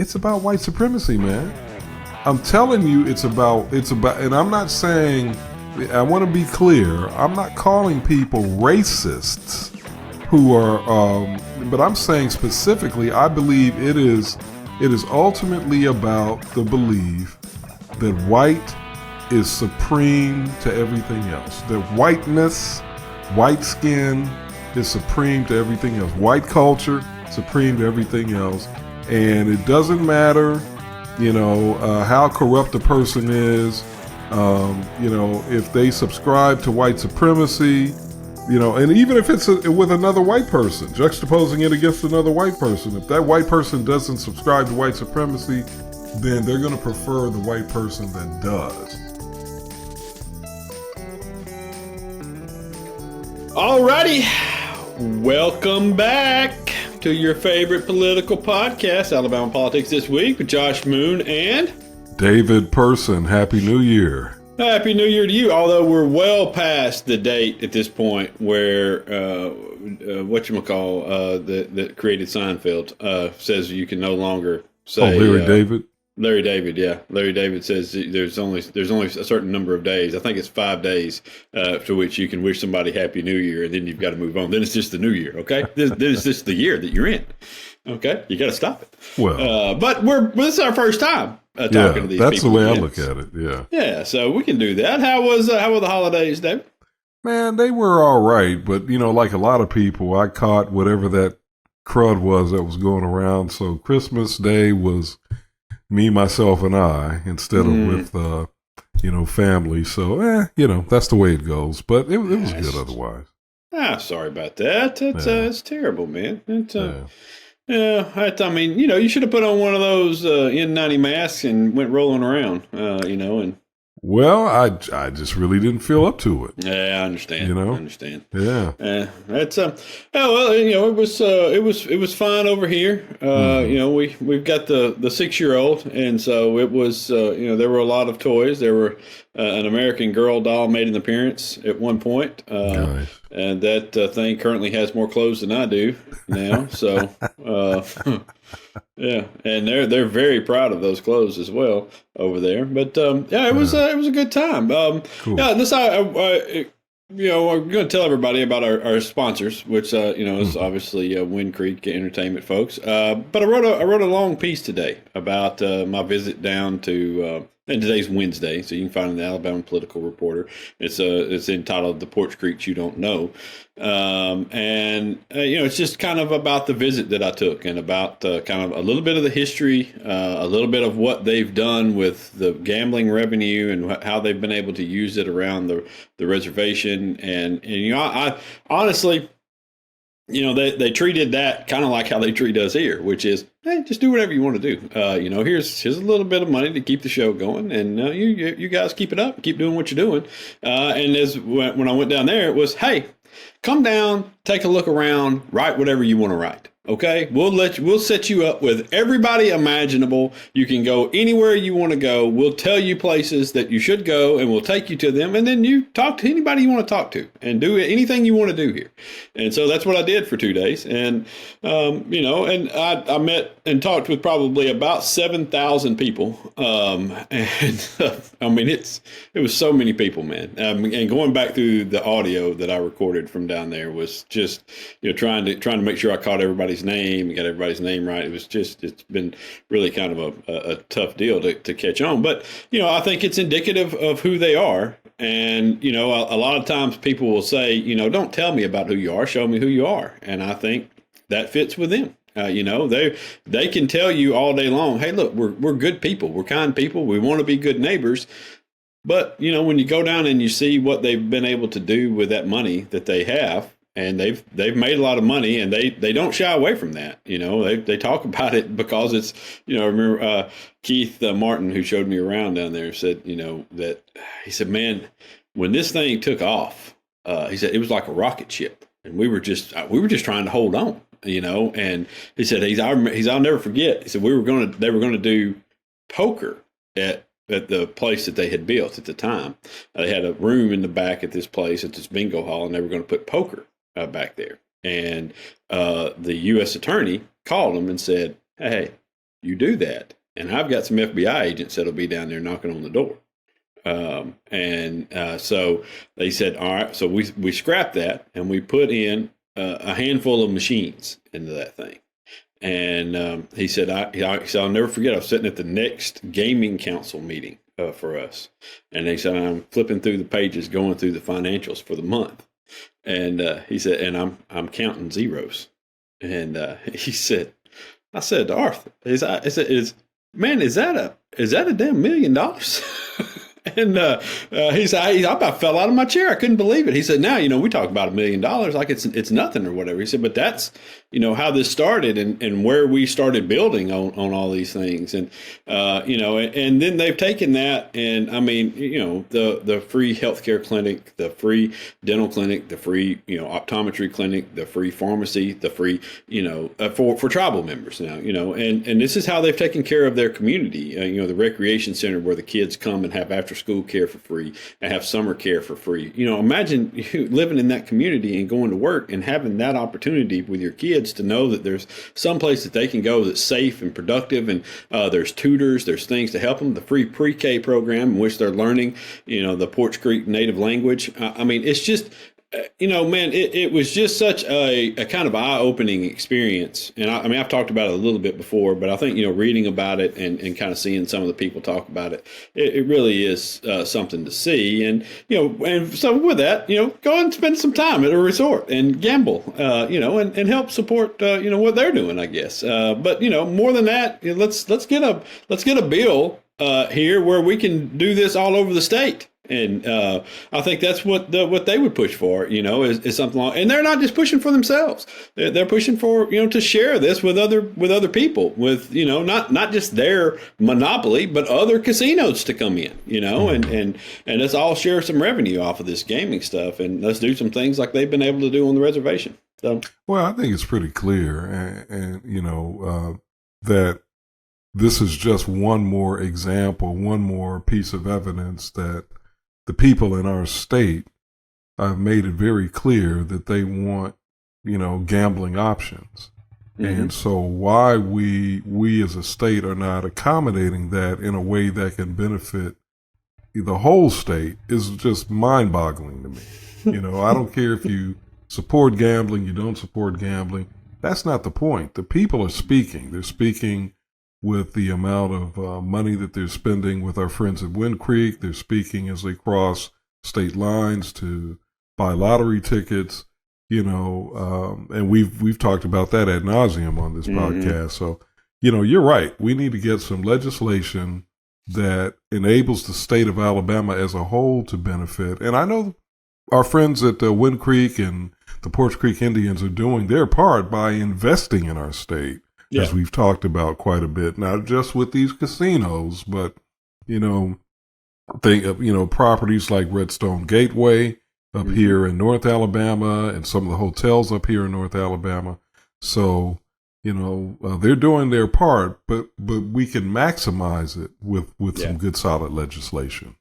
It's about white supremacy, man. I'm telling you, it's about, and I'm not saying, I want to be clear, I'm not calling people racists who are, but I'm saying specifically, I believe it is ultimately about the belief that white is supreme to everything else. That whiteness, white skin is supreme to everything else. White culture, supreme to everything else. And it doesn't matter, how corrupt a person is, if they subscribe to white supremacy, and even if it's with another white person, juxtaposing it against another white person, if that white person doesn't subscribe to white supremacy, then they're going to prefer the white person that does. Alrighty, welcome back to your favorite political podcast, Alabama Politics This Week, with Josh Moon and David Person. Happy New Year. Happy New Year to you, although we're well past the date at this point where, that created Seinfeld, says you can no longer say... Larry David? Larry David, yeah. Larry David says there's only a certain number of days. I think it's 5 days to which you can wish somebody Happy New Year, and then you've got to move on. Then it's just the new year, okay? This is just the year that you're in, okay? You got to stop it. Well, but this is our first time talking to these people. That's the way I look at it. Yeah. Yeah. So we can do that. How were the holidays, David? Man, they were all right, but like a lot of people, I caught whatever that crud was that was going around. So Christmas Day was me, myself, and I, instead of with, family. So, that's the way it goes. But it was good otherwise. Sorry about that. It's terrible, man. I mean, you should have put on one of those N90 masks and went rolling around, and... Well, I just really didn't feel up to it. Yeah, I understand. I understand. Yeah. That's it was fine over here. We've got the 6-year-old, and so it was there were a lot of toys. There were an American Girl doll made an appearance at one point. Nice. And that thing currently has more clothes than I do now. So yeah, and they're very proud of those clothes as well over there. But it was a good time. Cool. Yeah, this we're going to tell everybody about our sponsors, which is obviously Wind Creek Entertainment folks. But I wrote a long piece today about my visit down to. And today's Wednesday, so you can find it in the Alabama Political Reporter. It's entitled "The Porch Creeks You Don't Know," it's just kind of about the visit that I took, and about kind of a little bit of the history, a little bit of what they've done with the gambling revenue and how they've been able to use it around the reservation. And I honestly. They treated that kind of like how they treat us here, which is, hey, just do whatever you want to do. Here's a little bit of money to keep the show going, and you guys keep it up, keep doing what you're doing. And when I went down there, it was, hey, come down, take a look around, write whatever you want to write. Okay, we'll set you up with everybody imaginable. You can go anywhere you want to go. We'll tell you places that you should go, and we'll take you to them. And then you talk to anybody you want to talk to, and do anything you want to do here. And so that's what I did for 2 days. And and I met and talked with probably about 7,000 people. I mean, it was so many people, man. And going back through the audio that I recorded from down there was just trying to make sure I caught everybody's name and got everybody's name right. It's been really kind of a tough deal to catch on. But, I think it's indicative of who they are. And, a lot of times people will say, don't tell me about who you are, show me who you are. And I think that fits with them. They can tell you all day long, hey, look, we're good people. We're kind people. We want to be good neighbors. But, when you go down and you see what they've been able to do with that money that they have, and they've made a lot of money, and they don't shy away from that. They talk about it because it's, I remember Keith Martin, who showed me around down there, said, that he said, man, when this thing took off, he said it was like a rocket ship, and we were just trying to hold on, and he said, I'll never forget. He said, they were going to do poker at the place that they had built at the time. They had a room in the back at this place, at this bingo hall, and they were going to put poker back there. And the U.S. attorney called them and said, hey, you do that. And I've got some FBI agents that'll be down there knocking on the door. So they said, all right, so we scrapped that and we put in a handful of machines into that thing. And he said, I'll never forget, I was sitting at the next gaming council meeting for us. And he said, I'm flipping through the pages, going through the financials for the month. And he said, and I'm counting zeros. And he said, I said to Arthur, I said, man, is that a damn $1 million? And he said, I about fell out of my chair. I couldn't believe it. He said, now, we talk about $1 million like it's nothing or whatever. He said, but that's, how this started and where we started building on all these things. And, and then they've taken that and, the free healthcare clinic, the free dental clinic, the free, optometry clinic, the free pharmacy, the free, for tribal members now, and this is how they've taken care of their community. The recreation center where the kids come and have after school care for free and have summer care for free. Imagine you living in that community and going to work and having that opportunity with your kids to know that there's some place that they can go that's safe and productive, and there's tutors, there's things to help them. The free pre-K program in which they're learning, the Porch Creek native language. It's just, man, it was just such a kind of eye-opening experience. And I've talked about it a little bit before, but I think, reading about it and kind of seeing some of the people talk about it, it really is something to see. And, and so with that, go and spend some time at a resort and gamble, and help support, what they're doing, I guess. But, more than that, let's get a bill here where we can do this all over the state. And I think that's what they would push for, is something like, and they're not just pushing for themselves. They're pushing for, to share this with other people, with, not just their monopoly, but other casinos to come in, and let's all share some revenue off of this gaming stuff. And let's do some things like they've been able to do on the reservation. So, well, I think it's pretty clear that this is just one more example, one more piece of evidence that the people in our state have made it very clear that they want, gambling options. Mm-hmm. And so why we as a state are not accommodating that in a way that can benefit the whole state is just mind-boggling to me. I don't care if you support gambling, you don't support gambling. That's not the point. The people are speaking. They're speaking with the amount of money that they're spending with our friends at Wind Creek. They're speaking as they cross state lines to buy lottery tickets, and we've talked about that ad nauseum on this podcast. So, you're right. We need to get some legislation that enables the state of Alabama as a whole to benefit. And I know our friends at Wind Creek and the Porch Creek Indians are doing their part by investing in our state. Yeah. As we've talked about quite a bit, not just with these casinos, but, properties like Redstone Gateway up here in North Alabama and some of the hotels up here in North Alabama. So, they're doing their part, but we can maximize it with some good solid legislation.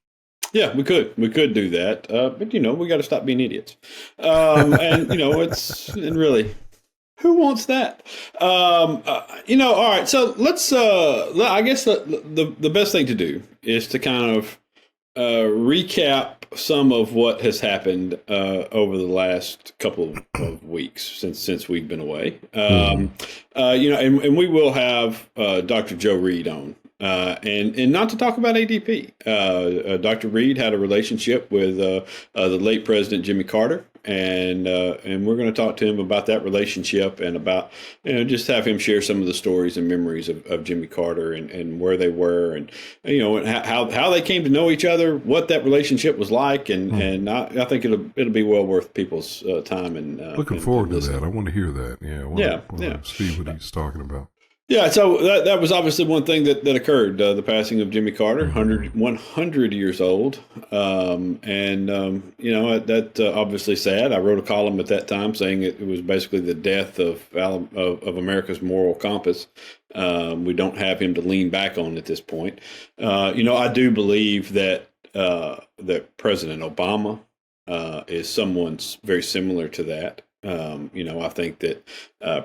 Yeah, we could do that. But, we got to stop being idiots. And really, who wants that? All right. So let's, I guess the best thing to do is to kind of recap some of what has happened over the last couple of weeks since we've been away. And we will have Dr. Joe Reed on. And not to talk about ADP. Dr. Reed had a relationship with the late President Jimmy Carter, and we're going to talk to him about that relationship and about just have him share some of the stories and memories of Jimmy Carter and where they were and and how they came to know each other, what that relationship was like, and I think it'll be well worth people's time and looking forward to that. I want to hear that. Yeah, I want to see what he's talking about. Yeah, so that was obviously one thing that occurred, the passing of Jimmy Carter, 100 years old. That obviously sad. I wrote a column at that time saying it was basically the death of America's moral compass. We don't have him to lean back on at this point. I do believe that President Obama is someone very similar to that. I think that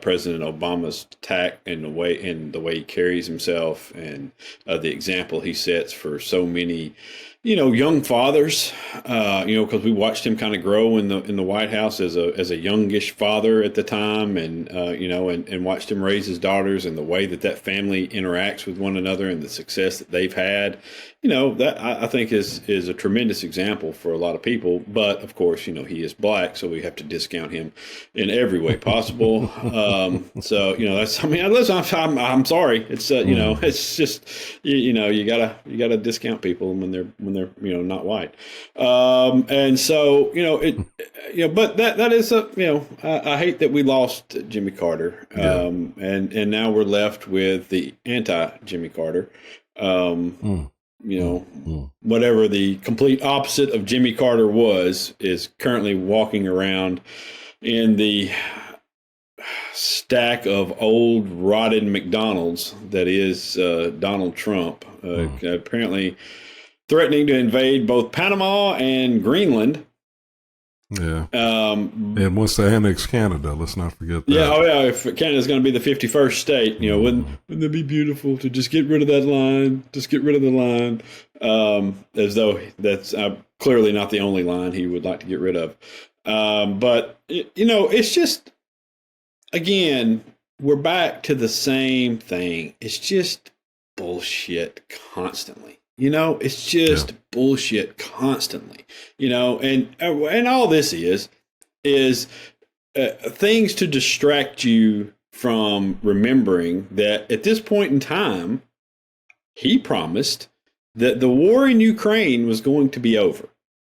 President Obama's tact and the way he carries himself and the example he sets for so many, young fathers, because we watched him kind of grow in the White House as a youngish father at the time, and and watched him raise his daughters and the way that family interacts with one another and the success that they've had. That I think is a tremendous example for a lot of people. But of course, he is black, so we have to discount him in every way possible. That's, listen, I'm sorry. It's it's just you gotta discount people when they're not white. And so but that is I hate that we lost Jimmy Carter. And now we're left with the anti Jimmy Carter. Whatever the complete opposite of Jimmy Carter is currently walking around in the stack of old rotted McDonald's that is Donald Trump, apparently threatening to invade both Panama and Greenland. Yeah. And wants to annex Canada. Let's not forget that. Yeah. Oh, yeah. If Canada's going to be the 51st state, wouldn't it be beautiful to just get rid of that line? Just get rid of the line. As though that's clearly not the only line he would like to get rid of. But, it's just, again, we're back to the same thing. It's just bullshit constantly. It's just bullshit constantly, and all this is things to distract you from remembering that at this point in time, he promised that the war in Ukraine was going to be over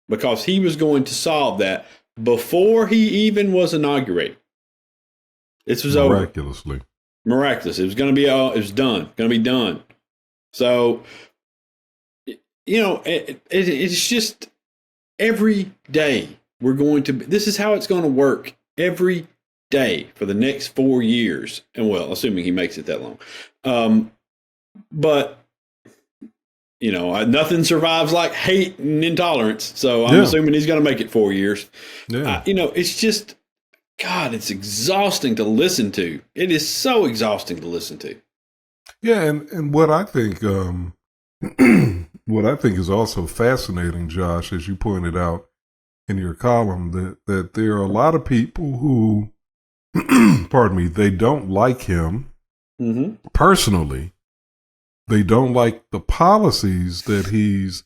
because he was going to solve that before he even was inaugurated. This was miraculously. Miraculous. It was going to be it was done. Going to be done. So, it's just every day this is how it's going to work every day for the next 4 years. And assuming he makes it that long. But, nothing survives like hate and intolerance. So I'm assuming he's going to make it 4 years. Yeah. It's just, God, it's exhausting to listen to. It is so exhausting to listen to. Yeah. And what I think, what I think is also fascinating, Josh, as you pointed out in your column, that there are a lot of people who, pardon me, they don't like him personally. They don't like the policies that he's,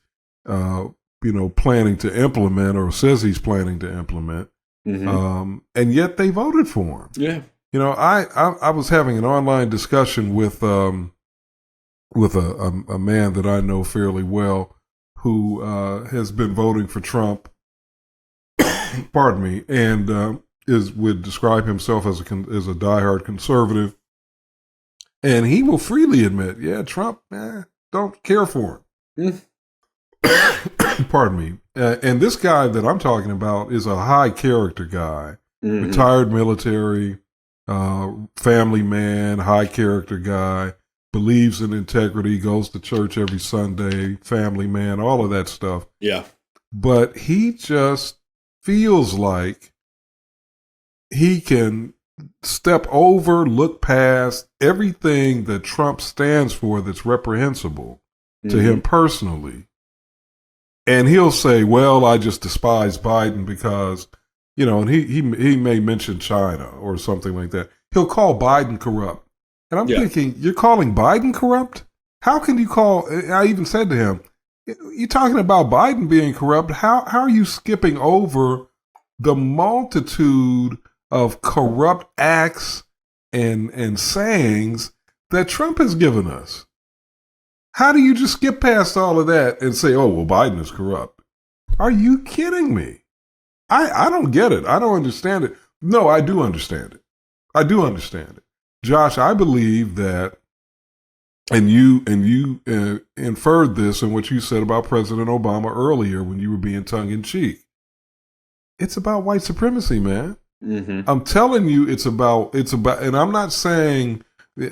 planning to implement or says he's planning to implement. And yet they voted for him. Yeah. I was having an online discussion with a man that I know fairly well who has been voting for Trump, pardon me, and would describe himself as a diehard conservative. And he will freely admit, Trump, don't care for him. Pardon me. And this guy that I'm talking about is a high character guy, retired military, family man, high character guy. Believes in integrity, goes to church every Sunday, family man, all of that stuff. Yeah. But he just feels like he can step over, look past everything that Trump stands for that's reprehensible to him personally. And he'll say, well, I just despise Biden because, and he may mention China or something like that. He'll call Biden corrupt. And I'm thinking, you're calling Biden corrupt? How can you call, I even said to him, you're talking about Biden being corrupt. How are you skipping over the multitude of corrupt acts and sayings that Trump has given us? How do you just skip past all of that and say, oh, well, Biden is corrupt? Are you kidding me? I don't get it. I don't understand it. No, I do understand it. I do understand it. Josh, I believe that, and you inferred this in what you said about President Obama earlier when you were being tongue-in-cheek. It's about white supremacy, man. I'm telling you, it's about, and I'm not saying,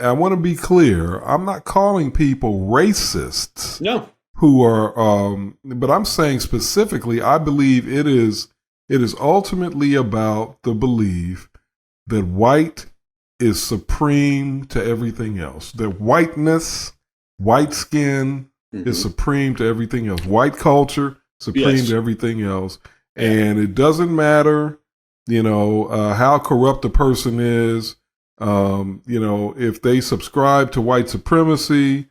I want to be clear, I'm not calling people racists. No. Who are, but I'm saying specifically, I believe it is It is ultimately about the belief that white is supreme to everything else. That whiteness, white skin is supreme to everything else. White culture, supreme to everything else. And it doesn't matter, how corrupt a person is, if they subscribe to white supremacy,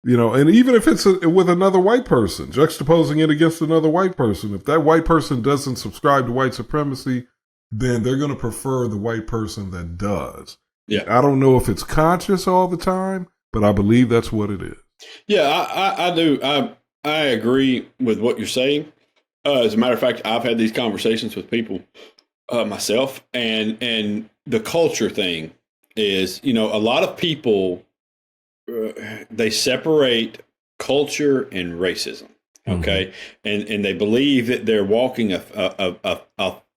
and even if it's with another white person, juxtaposing it against another white person, if that white person doesn't subscribe to white supremacy, then they're going to prefer the white person that does. Yeah. I don't know if it's conscious all the time, but I believe that's what it is. Yeah, I do. I agree with what you're saying. As a matter of fact, I've had these conversations with people myself, and the culture thing is, a lot of people, they separate culture and racism. Okay. And they believe that they're walking a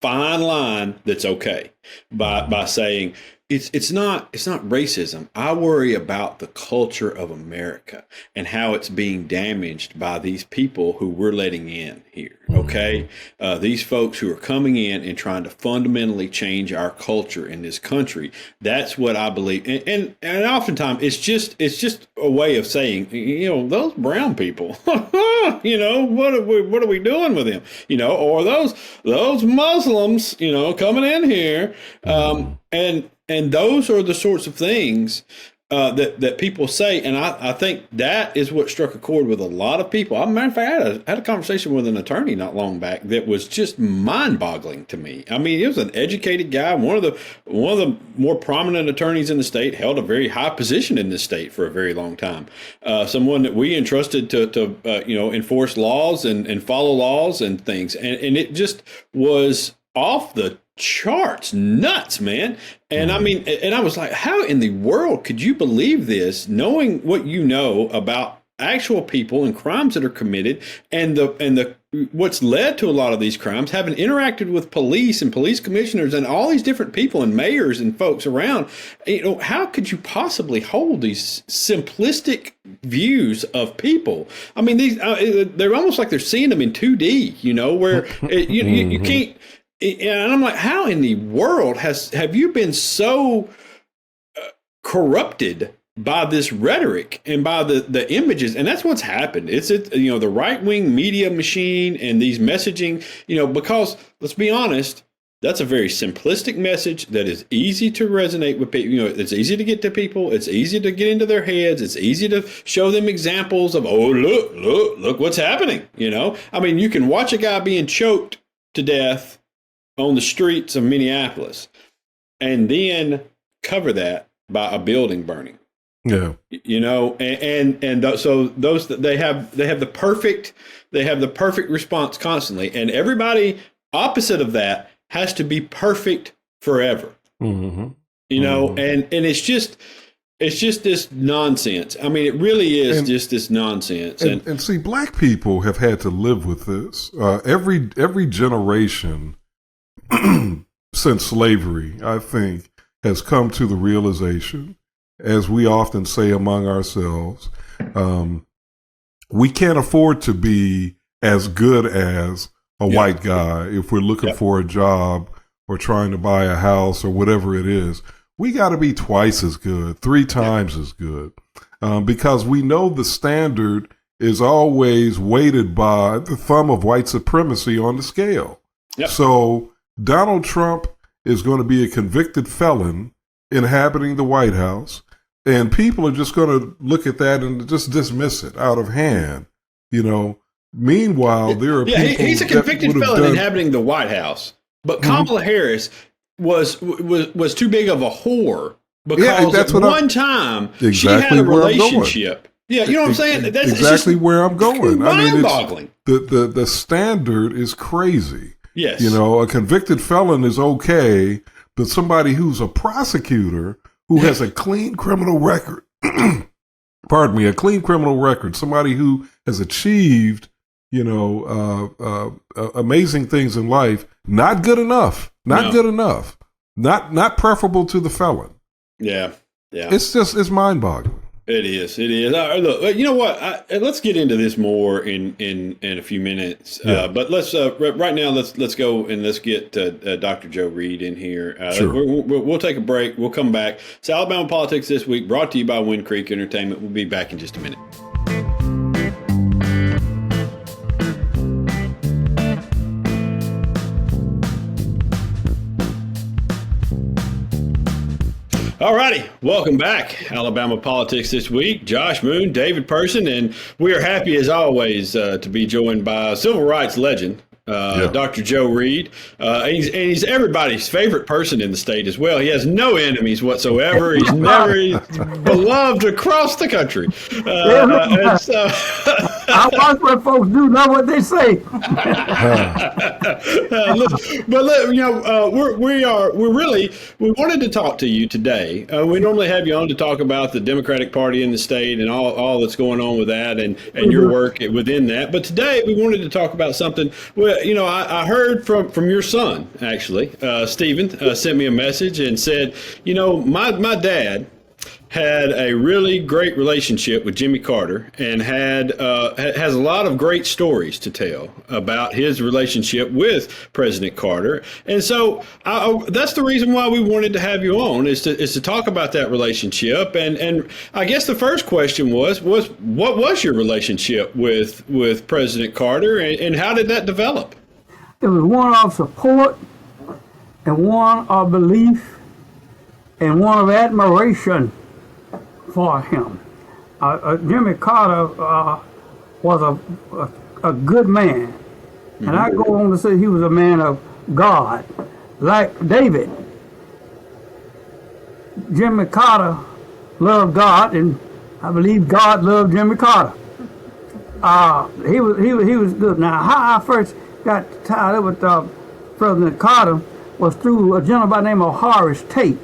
fine line that's okay by saying it's not racism. I worry about the culture of America and how it's being damaged by these people who we're letting in here. Okay. These folks who are coming in and trying to fundamentally change our culture in this country. That's what I believe. And oftentimes it's just a way of saying, those brown people, what are we doing with them? Or those Muslims, coming in here. And those are the sorts of things that people say. And I think that is what struck a chord with a lot of people. As a matter of fact, I had a conversation with an attorney not long back that was just mind-boggling to me. I mean, he was an educated guy, one of the more prominent attorneys in the state, held a very high position in this state for a very long time. Someone that we entrusted to enforce laws and follow laws and things. And it just was off the charts nuts, man. And I mean, and I was like, how in the world could you believe this, knowing what you know about actual people and crimes that are committed, and the what's led to a lot of these crimes, having interacted with police and police commissioners and all these different people and mayors and folks around, how could you possibly hold these simplistic views of people? I mean, they're almost like they're seeing them in 2D, where you can't. And I'm like, how in the world have you been so corrupted by this rhetoric and by the images? And that's what's happened. It's the right-wing media machine and these messaging, because let's be honest, that's a very simplistic message that is easy to resonate with people. It's easy to get to people. It's easy to get into their heads. It's easy to show them examples of, oh, look what's happening. I mean, you can watch a guy being choked to death on the streets of Minneapolis, and then cover that by a building burning. Yeah, so those they have the perfect response constantly, and everybody opposite of that has to be perfect forever. And it's just this nonsense. I mean, it really is just this nonsense. And see, black people have had to live with this. Every generation since slavery, I think, has come to the realization, as we often say among ourselves, we can't afford to be as good as a white guy if we're looking for a job or trying to buy a house or whatever it is. We got to be twice as good, 3 times as good, because we know the standard is always weighted by the thumb of white supremacy on the scale. Yep. So Donald Trump is going to be a convicted felon inhabiting the White House, and people are just going to look at that and just dismiss it out of hand. Meanwhile, there are people. He's a convicted felon inhabiting the White House, but Kamala Harris was too big of a whore because at one time she had a relationship. Yeah, you know what I'm saying? That's exactly where I'm going. Mind-boggling. The standard is crazy. Yes. A convicted felon is okay, but somebody who's a prosecutor who has a clean criminal record, somebody who has achieved, amazing things in life, not good enough, not preferable to the felon. Yeah. Yeah. It's mind-boggling. It is. It is. Look, you know what? Let's get into this more in a few minutes. Yeah. But let's right now. Let's go and let's get Dr. Joe Reed in here. Sure. We'll take a break. We'll come back. It's Alabama Politics This Week, brought to you by Wind Creek Entertainment. We'll be back in just a minute. All righty. Welcome back. Alabama Politics This Week. Josh Moon, David Person, and we are happy as always to be joined by civil rights legend, Dr. Joe Reed. And he's everybody's favorite person in the state as well. He has no enemies whatsoever. He's beloved across the country. And so I watch what folks do, not what they say. We wanted to talk to you today. We normally have you on to talk about the Democratic Party in the state and all that's going on with that and your work within that. But today we wanted to talk about something. Well, I heard from your son, actually. Stephen sent me a message and said, my dad had a really great relationship with Jimmy Carter and has a lot of great stories to tell about his relationship with President Carter. And so that's the reason why we wanted to have you on, is to talk about that relationship. And I guess the first question was what was your relationship with President Carter, and how did that develop? It was one of support and one of belief and one of admiration for him. Jimmy Carter was a good man. And I go on to say he was a man of God. Like David, Jimmy Carter loved God, and I believe God loved Jimmy Carter. He was good. Now, how I first got tied up with President Carter was through a gentleman by the name of Horace Tate.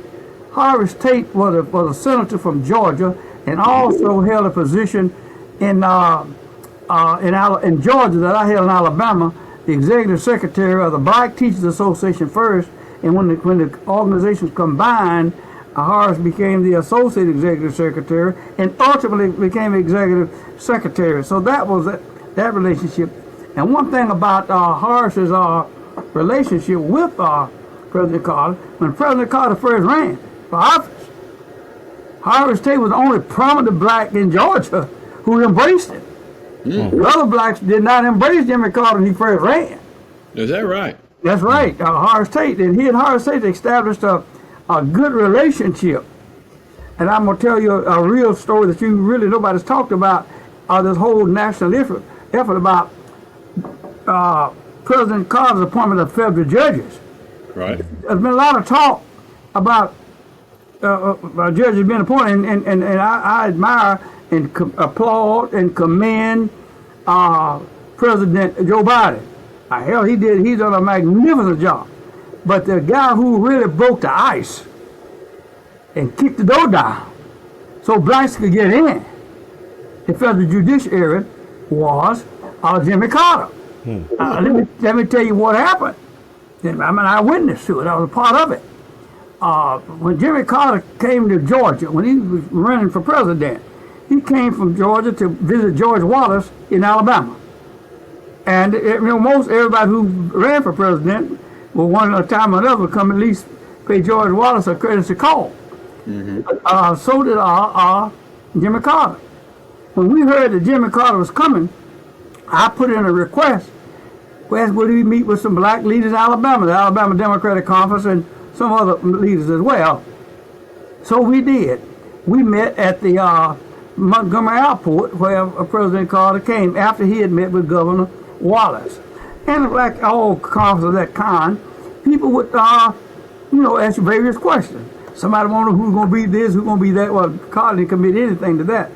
Horace Tate was a senator from Georgia, and also held a position in Georgia that I held in Alabama, the executive secretary of the Black Teachers Association first, and when the organizations combined, Horace became the associate executive secretary, and ultimately became executive secretary. So that was that relationship. And one thing about Horace's relationship with President Carter, when President Carter first ran for office, Horace Tate was the only prominent black in Georgia who embraced it. The other blacks did not embrace Jimmy Carter when he first ran. Is that right? That's right. Horace Tate, and he and Horace Tate established a good relationship. And I'm going to tell you a real story that nobody's talked about, this whole national effort about President Carter's appointment of federal judges. Right. There's been a lot of talk about judges being appointed, and I admire and applaud and commend President Joe Biden. Hell, he's done a magnificent job. But the guy who really broke the ice and kicked the door down so blacks could get in the federal judiciary was Jimmy Carter. Let me tell you what happened. I'm an eyewitness to it. I was a part of it. When Jimmy Carter came to Georgia, when he was running for president, he came from Georgia to visit George Wallace in Alabama. And most everybody who ran for president will one time or another come at least pay George Wallace a courtesy call. So did Jimmy Carter. When we heard that Jimmy Carter was coming, I put in a request. Would we meet with some black leaders in Alabama, the Alabama Democratic Conference, and some other leaders as well. So we did. We met at the Montgomery airport where President Carter came after he had met with Governor Wallace. And like all conferences of that kind, people would ask various questions. Somebody wanted who's going to be this, who's going to be that. Well, Carter didn't commit anything to that.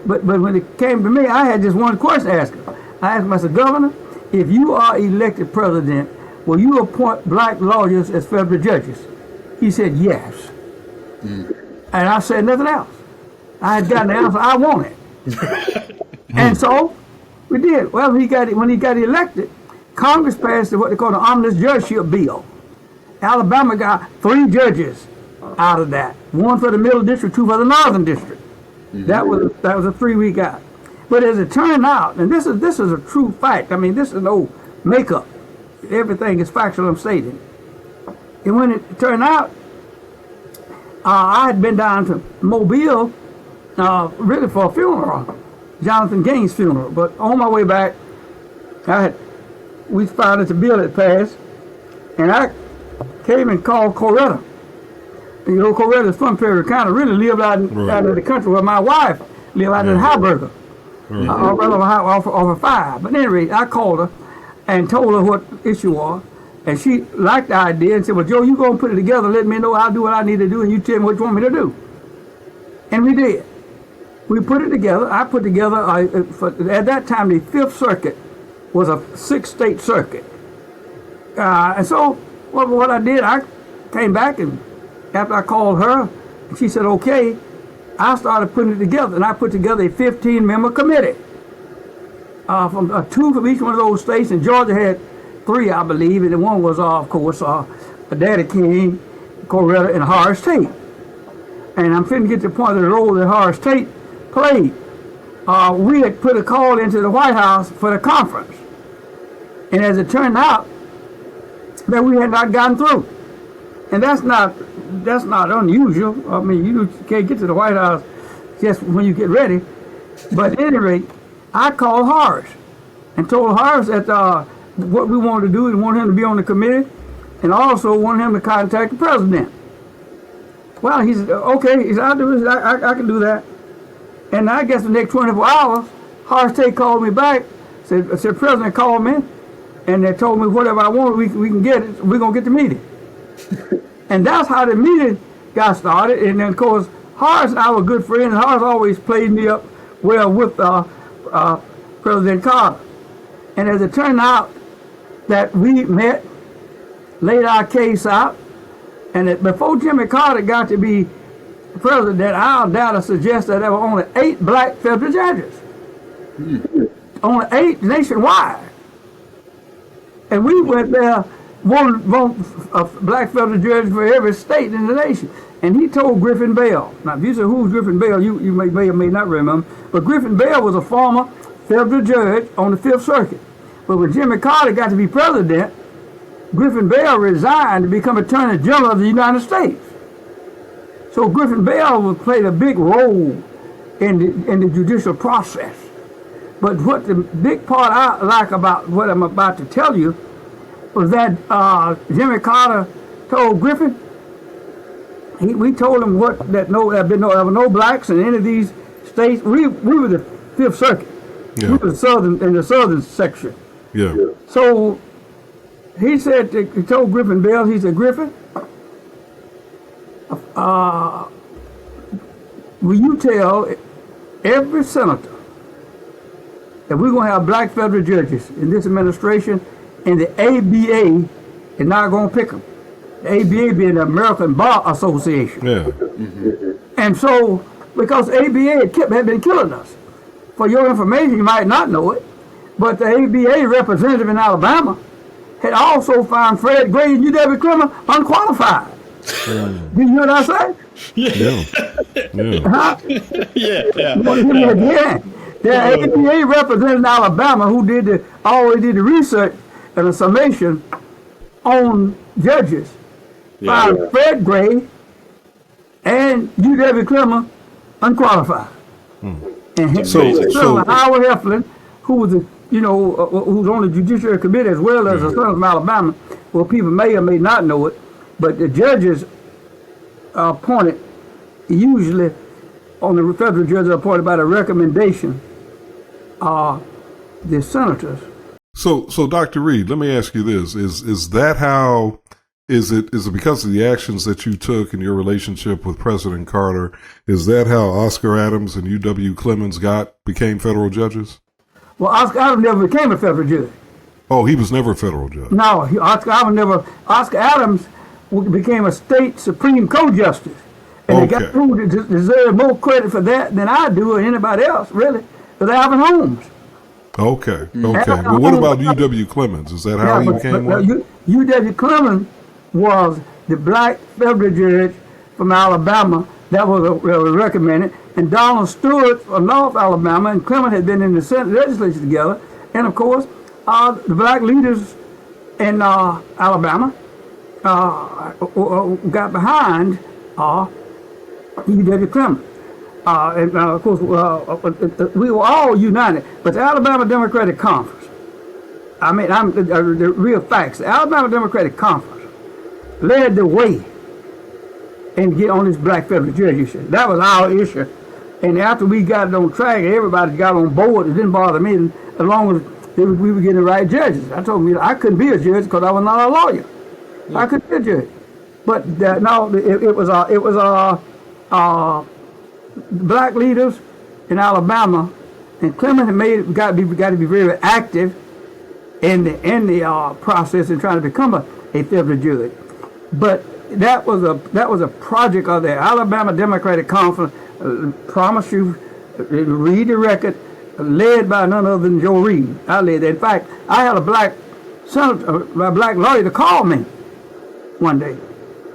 But when it came to me, I had just one question to ask him. I asked him, I said, Governor, if you are elected president, will you appoint black lawyers as federal judges? He said, yes. And I said nothing else. I had gotten the answer I wanted. And so we did. Well, when he got elected, Congress passed what they call the omnibus judgeship bill. Alabama got 3 judges out of that. 1 for the middle district, 2 for the northern district. That was a 3-week out. But as it turned out, and this is a true fact. I mean, this is no makeup. Everything is factual. I'm stating. And when it turned out, I had been down to Mobile, really for a funeral, Jonathan Gaines' funeral. But on my way back, we found that the bill had passed, and I came and called Coretta. You know, Coretta's from Perry County, really lived out in the country where my wife lived out in Heiberger, off of 5. But anyway, I called her and told her what the issue was, and she liked the idea and said, well, Joe, you go and put it together, let me know, I'll do what I need to do, and you tell me what you want me to do. And we did. We put it together. I put together, at that time, the 5th Circuit was a 6-state circuit. And so what I did, I came back, and after I called her, she said, okay, I started putting it together, and I put together a 15-member committee. From 2 from each one of those states, and Georgia had 3, I believe, and the one was, of course, Daddy King, Coretta, and Horace Tate. And I'm finna get to the point of the role that Horace Tate played. We had put a call into the White House for the conference. And as it turned out, that we had not gotten through. And that's not unusual. I mean, you can't get to the White House just when you get ready. But at any rate, I called Horace and told Horace that what we wanted to do is want him to be on the committee, and also want him to contact the president. Well, he said, okay. He said, I'll do this. I can do that. And I guess the next 24 hours, Horace Tate called me back, said President called me, and they told me whatever I want, we can get it. We're going to get the meeting. And that's how the meeting got started. And then, of course, Horace and I were good friends. Horace always played me up well with President Carter. And as it turned out, that we met, laid our case out, and that before Jimmy Carter got to be president, our data suggests that there were only 8 black federal judges. Only 8 nationwide. And we went there, one black federal judge for every state in the nation. And he told Griffin Bell. Now, if you say who's Griffin Bell, you may or may not remember. But Griffin Bell was a former federal judge on the 5th Circuit. But when Jimmy Carter got to be president, Griffin Bell resigned to become Attorney General of the United States. So Griffin Bell played a big role in the judicial process. But what the big part I like about what I'm about to tell you was that Jimmy Carter told Griffin, we told him there were no blacks in any of these states. We were the 5th Circuit. Yeah. We were in the southern section. Yeah. So he said, he told Griffin Bell, he said, Griffin, will you tell every senator that we're going to have black federal judges in this administration, and the ABA is not going to pick them? The ABA being the American Bar Association. Yeah. Mm-hmm. And so, because ABA had been killing us. For your information, you might not know it, but the ABA representative in Alabama had also found Fred Gray and UW Clemens unqualified. Do you know what I said? Yeah. Yeah. Huh? Yeah. The ABA representative in Alabama who always did the research and the summation on judges found Fred Gray and UW Clemens unqualified. And so Howard Heflin, who was who's on the Judiciary Committee as well as the son from Alabama, well, people may or may not know it, but the judges are appointed usually on the federal judges are appointed by the recommendation of the senators. So Dr. Reed, let me ask you this: is that how? Is it because of the actions that you took in your relationship with President Carter? Is that how Oscar Adams and UW Clemens became federal judges? Well, Oscar Adams never became a federal judge. Oh, he was never a federal judge. No, Oscar Adams became a state Supreme Court justice, and they got who deserve more credit for that than I do or anybody else, really, because Alvin Holmes. Okay. Well, what about UW Clemens? Is that how he became one? UW Clemens was the black federal judge from Alabama that was recommended. And Donald Stewart from North Alabama and Clement had been in the Senate legislature together. And of course, the black leaders in Alabama got behind E.W. Clement. And of course, we were all united. But the Alabama Democratic Conference, I mean, the real facts, the Alabama Democratic Conference led the way and get on this black federal judge issue. That was our issue. And after we got it on track, everybody got on board. It didn't bother me as long as we were getting the right judges. I told me I couldn't be a judge because I was not a lawyer. I couldn't be a judge. But no, it was black leaders in Alabama, and Clement had got to be very active in the process in trying to become a federal judge. But that was a project of the Alabama Democratic Conference. Promise you, read the record, led by none other than Joe Reed. I led that. In fact, I had a black senator, a black lawyer, to call me one day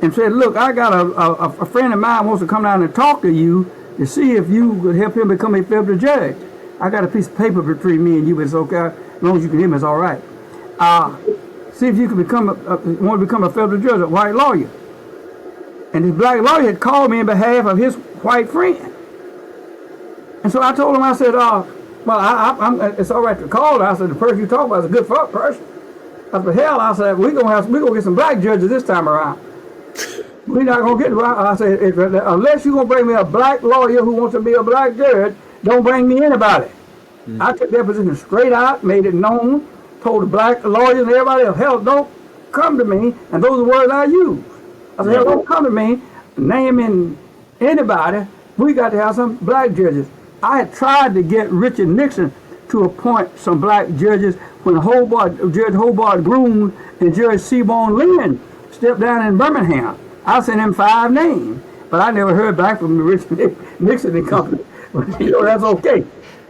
and said, "Look, I got a friend of mine wants to come down and talk to you to see if you could help him become a federal judge. I got a piece of paper between me and you, but it's okay. As long as you can hear me, it's all right. See if you can want to become a federal judge, a white lawyer." And this black lawyer had called me in behalf of his white friend. And so I told him, I said, well, it's all right to call her. I said, the person you talk about is a good person. I said, hell, I said, we're gonna get some black judges this time around. We're not gonna get around. I said, unless you're gonna bring me a black lawyer who wants to be a black judge, don't bring me anybody. I took that position straight out, made it known, told the black lawyers and everybody else, hell, don't come to me, and those are the words I use. I said, hell, don't come to me naming anybody. We got to have some black judges. I had tried to get Richard Nixon to appoint some black judges when Judge Hobart Groom and Judge Seaborn Lynn stepped down in Birmingham. I sent him 5 names, but I never heard back from Richard Nixon and company. That's okay.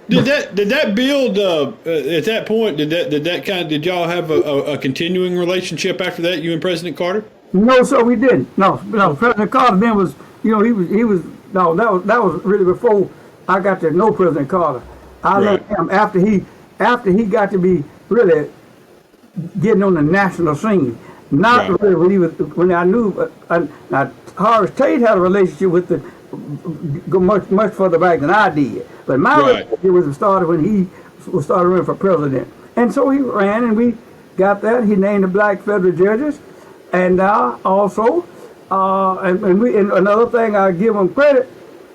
Did that build at that point? Did y'all have a continuing relationship after that? You and President Carter? No, sir, we didn't. No. President Carter then was, that was really before I got to know President Carter. I learned him after he got to be really getting on the national scene. Not really when I knew. Now Horace Tate had a relationship with go much further back than I did. But my relationship was started when he started running for president, and so he ran, and we got that. He named the black federal judges. And also, and another thing I give him credit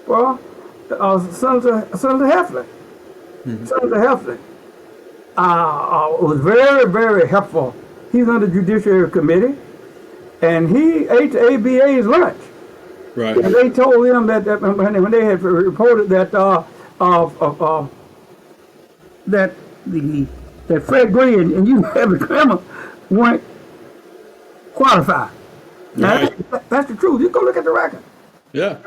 for, Senator Heflin. Senator Heflin was very, very helpful. He's on the Judiciary Committee, and he ate the ABA's lunch. Right. And they told him that when they had reported that that Fred Gray and you have a Clement weren't qualified. Now, that's the truth. You go look at the record. Yeah.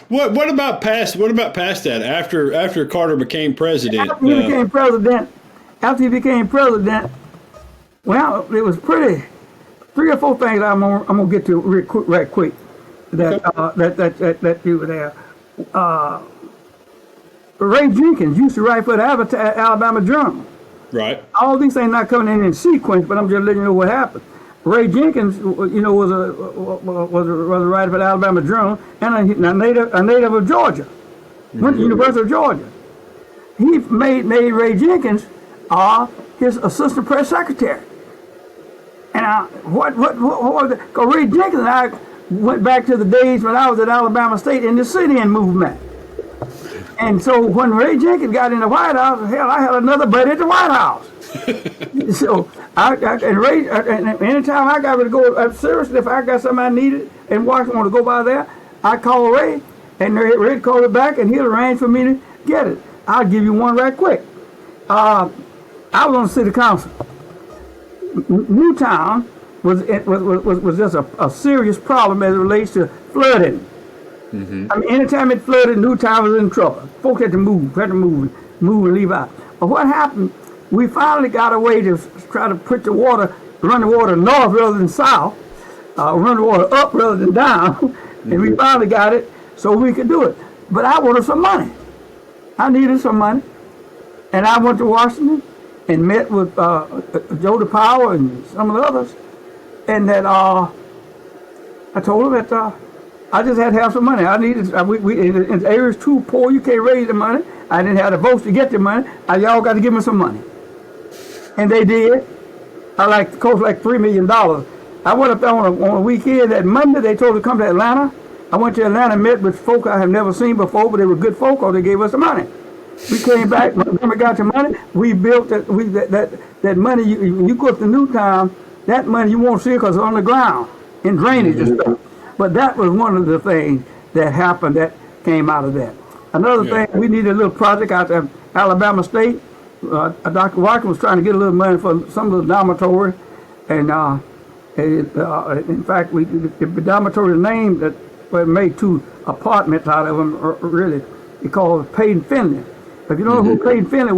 What about past that? After Carter became president. After he became president, well, it was pretty. 3 or 4 things I'm gonna get to right quick. That you were there. Ray Jenkins used to write for the Alabama Journal. Right. All these things not coming in sequence, but I'm just letting you know what happened. Ray Jenkins, was a writer for the Alabama Journal and a native of Georgia. Went to the University of Georgia. He made Ray Jenkins his assistant press secretary. And what was it? Because Ray Jenkins and I went back to the days when I was at Alabama State in the sit-in movement. And so when Ray Jenkins got in the White House, hell, I had another buddy at the White House. So anytime I got to go, seriously, if I got something I needed in Washington, want to go by there, I call Ray, and Ray called it back, and he'll arrange for me to get it. I'll give you one right quick. I was on the city council. Newtown was just a serious problem as it relates to flooding. I mean, anytime it flooded, Newtown was in trouble. Folks had to move and leave out. But what happened? We finally got a way to try to run the water north rather than south, run the water up rather than down, and we finally got it so we could do it. But I wanted some money. I needed some money. And I went to Washington and met with Joe DePower and some of the others. And that I told him that I just had to have some money. I needed, in areas too poor, you can't raise the money. I didn't have the votes to get the money. Y'all got to give me some money. And they did. Cost like $3 million. I went up there on a weekend. That Monday, they told me to come to Atlanta. I went to Atlanta, met with folk I have never seen before, but they were good folk, or they gave us the money. We came back, Montgomery got the money. We built that money. You go to Newtown, that money you won't see because it's on the ground in drainage and stuff. But that was one of the things that happened that came out of that. Another thing, we needed a little project out there, Alabama State. Dr. Walker was trying to get a little money for some of the dormitory, and in fact, the dormitory name that made 2 apartments out of them. Really, they called Peyton Finley. If you don't know who Peyton Finley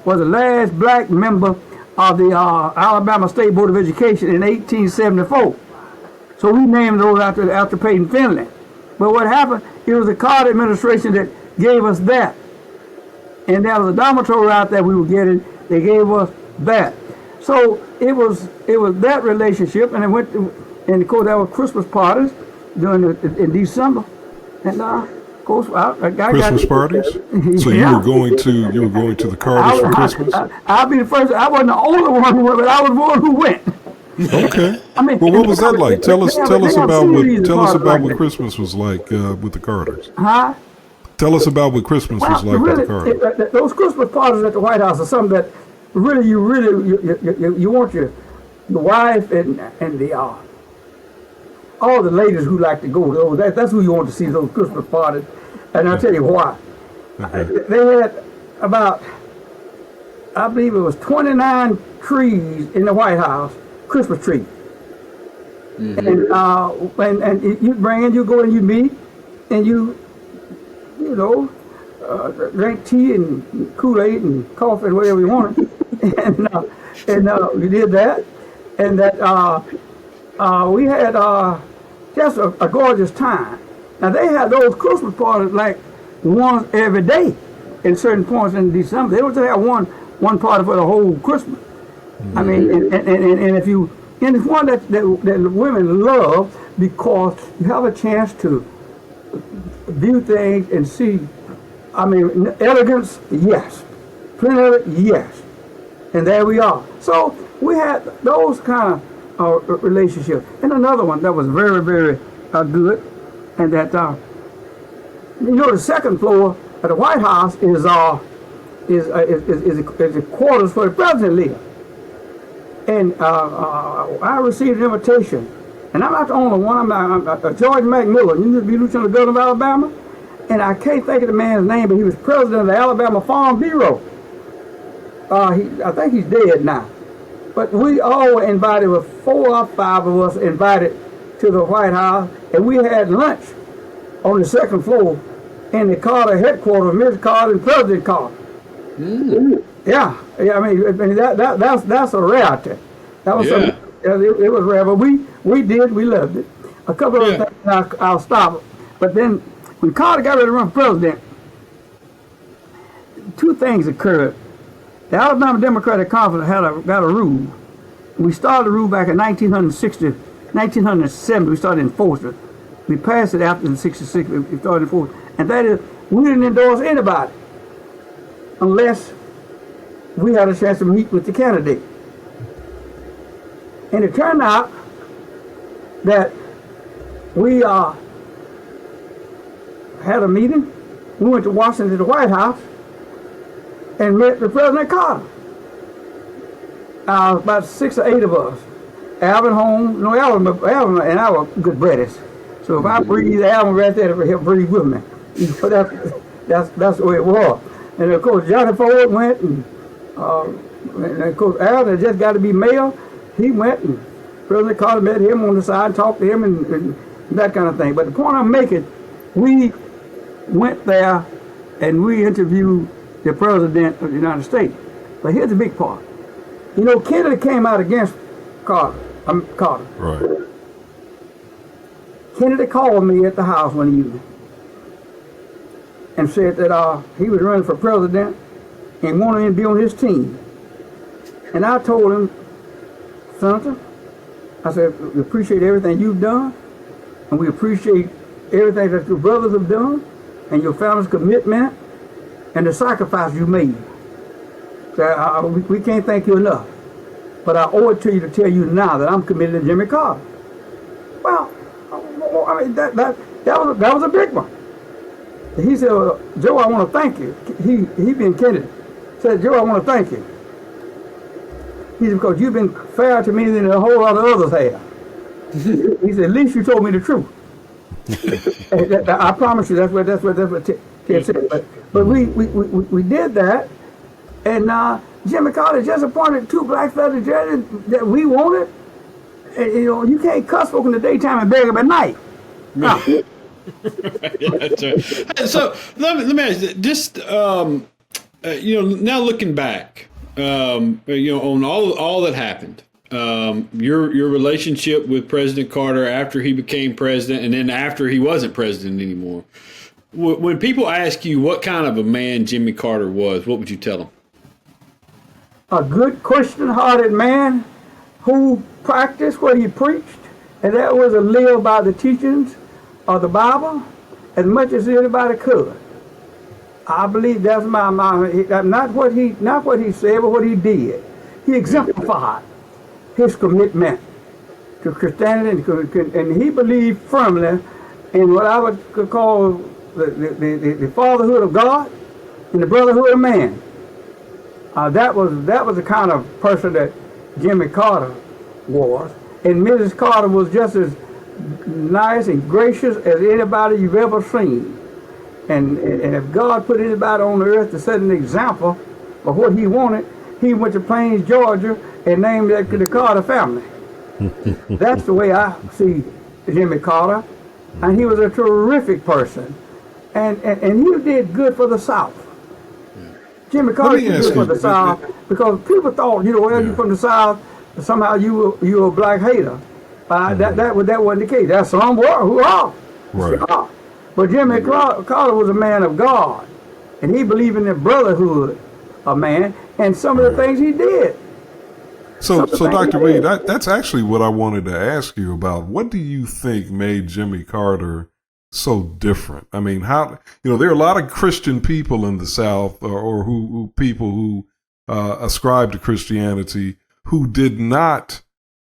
was the last black member of the Alabama State Board of Education in 1874. So we named those after Peyton Finley. But what happened? It was the Carter administration that gave us that. And there was a dormitory out there we were getting. They gave us that. So it was that relationship, and and of course there were Christmas parties in December, and of course Christmas parties. So you were going to the Carters for Christmas. I'll be the first. I wasn't the only one who went, but I was one who went. Okay. Well, what was that like? Tell us about what Christmas was like with the Carters. Huh? Tell us about what Christmas was like with the Carters. Those Christmas parties at the White House are something that really you want your wife and the all the ladies who like to go to those. That's who you want to see, those Christmas parties. And I'll tell you why. They had about, I believe it was 29 trees in the White House, Christmas trees. And you go and you meet, and you drink tea and Kool-Aid and coffee and whatever you wanted. and we did that. And that we had just a gorgeous time. Now they had those Christmas parties like once every day in certain points in December. They would have one party for the whole Christmas. I mean, and if you, and it's one that women love because you have a chance to view things and see. I mean, elegance, yes. Plenty of it, yes. And there we are. So we had those kind of relationships. And another one that was very, very good, and that the second floor at the White House is the quarters for the president live. And I received an invitation, and I'm not the only one. I'm George McMillan. You used to be Lieutenant Governor of Alabama, and I can't think of the man's name, but he was president of the Alabama Farm Bureau. I think he's dead now. But we all were invited, with 4 or 5 of us invited to the White House, and we had lunch on the second floor in the Carter headquarters, Mr. Carter and President Carter. Yeah, I mean that's a rarity. That was something, it was rare, but we loved it. A couple of other things I'll stop. But then when Carter got ready to run for president, 2 things occurred. The Alabama Democratic Conference got a rule. We started the rule back in 1970. We started enforcing it. We passed it after the 66. We started enforcing it. And that is, we didn't endorse anybody unless we had a chance to meet with the candidate. And it turned out that we had a meeting. We went to Washington to the White House and met with President Carter. About 6 or 8 of us. Alvin Holmes, Alvin and I were good buddies. So if I breathe, Alvin right there to help breathe with me. So that's the way it was. And of course, Johnny Ford went, and of course, Alvin had just got to be mayor. He went, and President Carter met him on the side, and talked to him, and that kind of thing. But the point I'm making, we went there, and we interviewed the President of the United States. But here's the big part. Kennedy came out against Carter. Right. Kennedy called me at the house one evening and said that he was running for president and wanted me to be on his team. And I told him, Senator, I said, we appreciate everything you've done, and we appreciate everything that your brothers have done, and your family's commitment, and the sacrifice you made. So we can't thank you enough. But I owe it to you to tell you now that I'm committed to Jimmy Carter. Well, I mean, that was a big one. He said, well, Joe, I want to thank you. He being Kennedy said, Joe, I want to thank you. He said, because you've been fair to me than a whole lot of others have. He said, at least you told me the truth. I promise you, that's what Ted said. But we did that, and Jimmy Carter just appointed 2 black federal judges that we wanted. And, you can't cuss folk in the daytime and beg them at night. No. That's right. So let me ask you, just now looking back, on all that happened, your relationship with President Carter after he became president, and then after he wasn't president anymore. When people ask you what kind of a man Jimmy Carter was, what would you tell them? A good Christian-hearted man who practiced what he preached, and that was to live by the teachings of the Bible as much as anybody could. I believe that's not what he said, but what he did. He exemplified his commitment to Christianity, and he believed firmly in what I would call the fatherhood of God and the brotherhood of man. That was the kind of person that Jimmy Carter was, and Mrs. Carter was just as nice and gracious as anybody you've ever seen. And if God put anybody on the earth to set an example of what he wanted, he went to Plains, Georgia, and named it the Carter family. That's the way I see Jimmy Carter. And he was a terrific person. And he did good for the South. Jimmy Carter did good for the South because people thought, you're from the South, somehow you were a black hater. That wasn't the case. That's some boy who are. Right. But Jimmy Carter was a man of God, and he believed in the brotherhood of man, and some of the things he did. So Dr. Reed, that's actually what I wanted to ask you about. What do you think made Jimmy Carter so different? I mean, how there are a lot of Christian people in the South, or people who ascribe to Christianity, who did not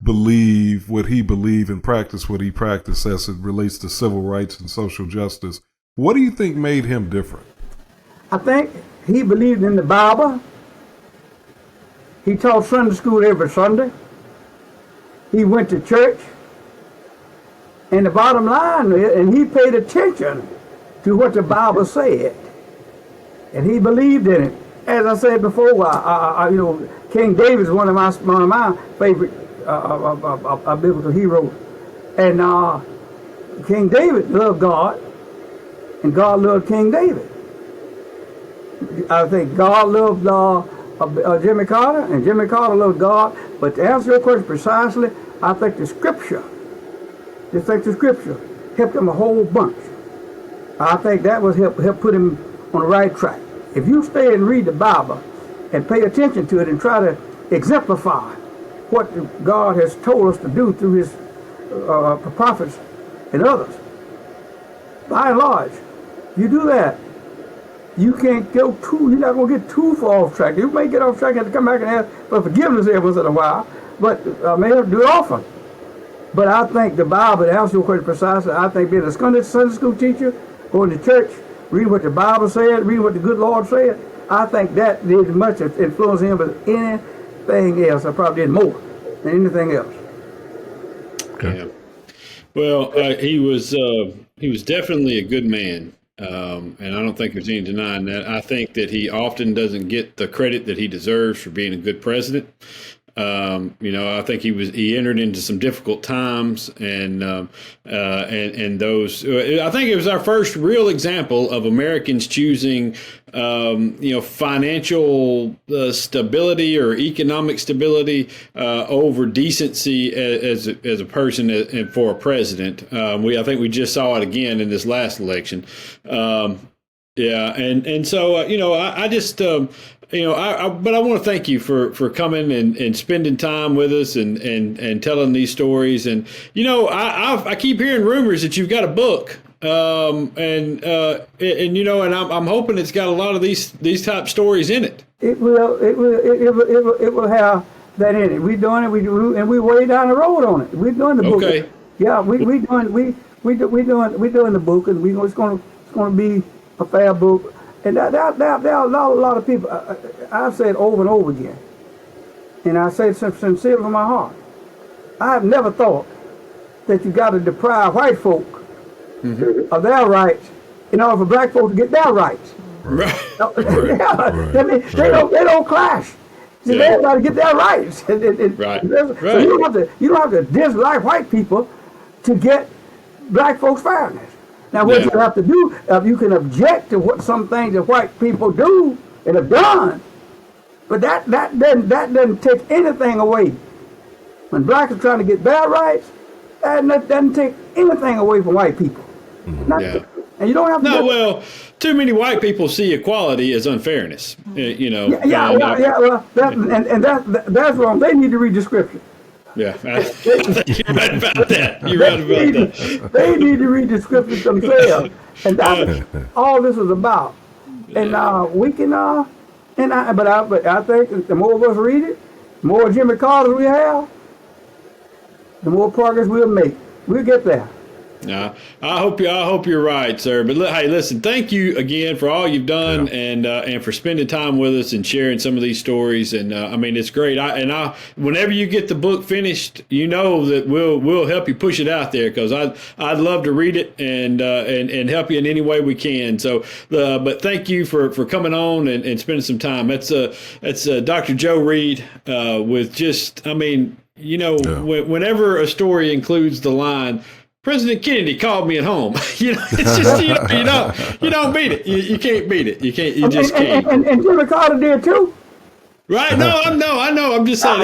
believe what he believed and practice what he practiced as it relates to civil rights and social justice. What do you think made him different? I think he believed in the Bible. He taught Sunday school every Sunday. He went to church. And the bottom line is, and he paid attention to what the Bible said. And he believed in it. As I said before, King David is one of my favorite biblical heroes. And King David loved God, and God loved King David. I think God loved Jimmy Carter, and Jimmy Carter loved God. But to answer your question precisely, I think the Scripture helped him a whole bunch. I think that was help put him on the right track. If you stay and read the Bible and pay attention to it and try to exemplify what God has told us to do through his prophets and others, by and large, you do that, you can't you're not going to get too far off track. You may get off track and have to come back and ask for forgiveness every once in a while, but I may have to do it often. But I think the Bible, to answer your question precisely, I think being a Sunday school teacher, going to church, reading what the Bible said, reading what the good Lord said, I think that did as much influence him as anything else. I probably did more than anything else. Okay. Yeah. Well, he was definitely a good man, and I don't think there's any denying that. I think that he often doesn't get the credit that he deserves for being a good president. I think he entered into some difficult times, and those. I think it was our first real example of Americans choosing, financial stability or economic stability over decency as a person and for a president. I think we just saw it again in this last election. So I just. But I want to thank you for coming and spending time with us and telling these stories. And I keep hearing rumors that you've got a book, and I'm hoping it's got a lot of these type stories in it. It will have that in it. We're doing it. We're way down the road on it. We're doing the book. Okay. Yeah, we're doing the book, and it's going to be a fair book. And there are a lot of people. I've said over and over again, and I say it sincerely from my heart. I have never thought that you got to deprive white folk of their rights in order for black folks to get their rights. Right. They don't clash. See, they got to get their rights. Right. So you don't have to dislike white people to get black folks' fairness. Now, what you have to do, you can object to what some things that white people do and have done, but that doesn't take anything away. When blacks are trying to get their rights, that doesn't take anything away from white people. And you don't have to. Too many white people see equality as unfairness. That's wrong. They need to read the scripture. Yeah, I think you're right about that. They need to read the scriptures themselves, and that's all this is about. And we can, but I think the more of us read it, the more Jimmy Carters we have, the more progress we'll make. We'll get there. I hope you're right, sir. But hey, listen, thank you again for all you've done and for spending time with us and sharing some of these stories. And it's great. Whenever you get the book finished, that we'll help you push it out there, because I'd love to read it and help you in any way we can. So, but thank you for coming on and spending some time. That's Dr. Joe Reed with whenever a story includes the line, President Kennedy called me at home. It's just you don't beat it. You can't beat it. You just can't. And Jimmy Carter did too. Right? No, I know. I'm just saying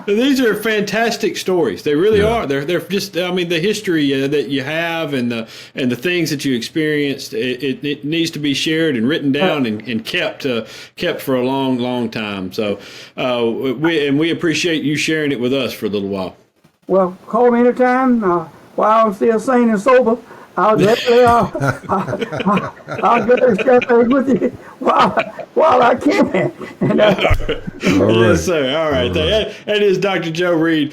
these are fantastic stories. They really are. They're just. The history that you have and the things that you experienced. It needs to be shared and written down and kept for a long, long time. So we appreciate you sharing it with us for a little while. Well, call me anytime. While I'm still sane and sober, I'll definitely I'll get to share things with you while I can. And, yes, sir. All right. That is Dr. Joe Reed.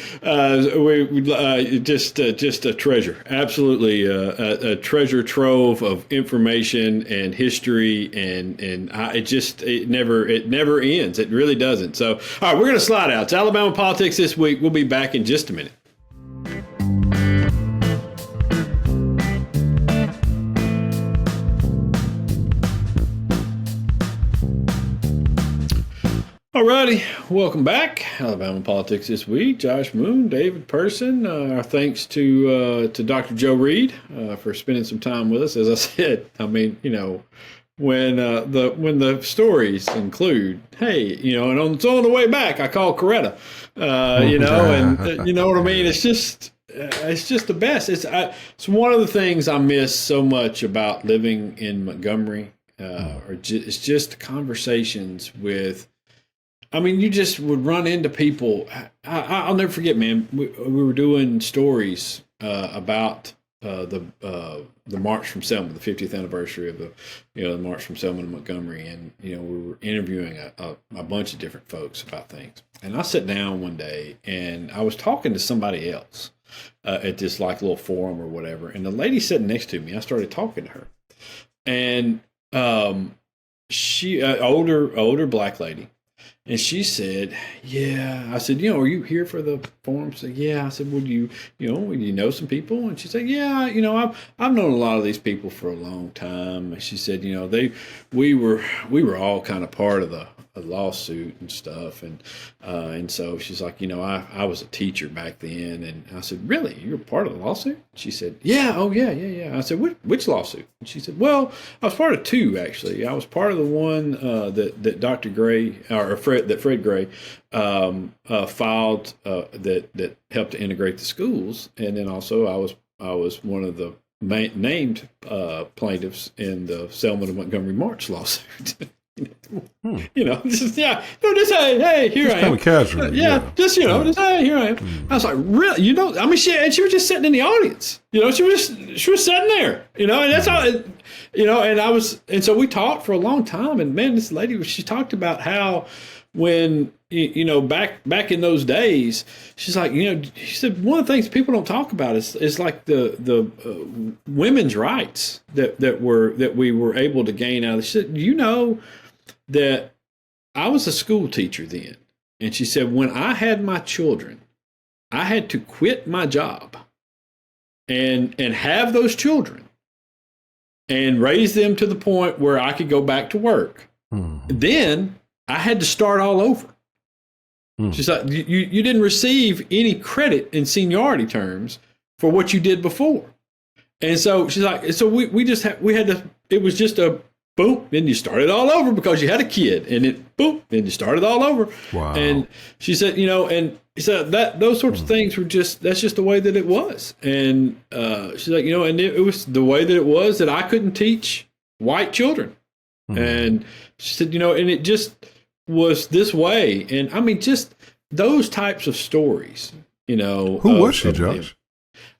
Just a treasure. Absolutely a treasure trove of information and history, and it never ends. It really doesn't. So, all right, we're going to slide out. It's Alabama Politics This Week. We'll be back in just a minute. Alrighty, welcome back. Alabama Politics This Week. Josh Moon, David Person. Our thanks to Dr. Joe Reed for spending some time with us. As I said, when the stories include, hey, and on the way back, I called Coretta, and you know what I mean. It's just the best. It's one of the things I miss so much about living in Montgomery. It's just the conversations with. You just would run into people. I'll never forget, man. We were doing stories about the March from Selma, the 50th anniversary of the March from Selma to Montgomery, and we were interviewing a bunch of different folks about things. And I sat down one day and I was talking to somebody else at this little forum or whatever, and the lady sitting next to me, I started talking to her, and she older black lady. And she said, yeah. I said, are you here for the forum? She said, yeah. I said, would you know some people? And she said, yeah, I've known a lot of these people for a long time. And she said, we were all kind of part of the a lawsuit and stuff, and so she's like, I was a teacher back then, and I said, really, you were part of the lawsuit? She said, yeah, oh yeah. I said, which lawsuit? And she said, well, I was part of two actually. I was part of the one that Dr. Gray or Fred Gray filed that helped to integrate the schools, and then also I was one of the named plaintiffs in the Selma to Montgomery March lawsuit. Just hey, here I am. Kind of casual. Just hey, here I am. I was like, really? I mean, she was just sitting in the audience. She was sitting there. And that's how. And so we talked for a long time. And man, this lady, she talked about how when back in those days, she's like, she said one of the things people don't talk about is like the women's rights that we were able to gain out of this. She said, that I was a school teacher then, and she said when I had my children, I had to quit my job and have those children and raise them to the point where I could go back to work. Then I had to start all over. She's like, you didn't receive any credit in seniority terms for what you did before. And so she's like, so we had to, it was just a boom, then you started all over because you had a kid, and it boom, then you started all over. Wow. And she said, and he said that those sorts of things were that's just the way that it was. And she's like, and it was the way that it was that I couldn't teach white children. And she said, and it just was this way. And I mean, just those types of stories, Who was she, Josh?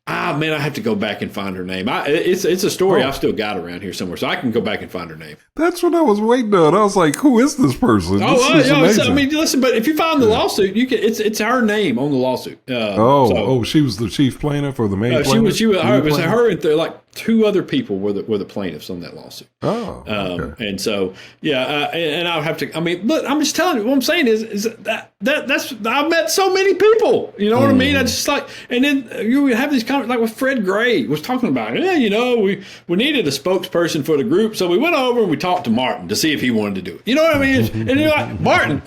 Man, I have to go back and find her name. It's a story I've still got around here somewhere, so I can go back and find her name. That's what I was waiting on. I was like, "Who is this person?" I mean, listen, but if you find the lawsuit, you can. It's her name on the lawsuit. She was the chief plaintiff or the main plaintiff. It was her and like two other people were the plaintiffs on that lawsuit. Okay. And so and I'll have to. I mean, look, I'm just telling you. What I'm saying is that's I've met so many people. You know what I mean? I just like, and then you have these comments like with Fred Gray was talking about. We needed a spokesperson for the group, so we went over and we talked to Martin to see if he wanted to do it. You know what I mean? And you're like, Martin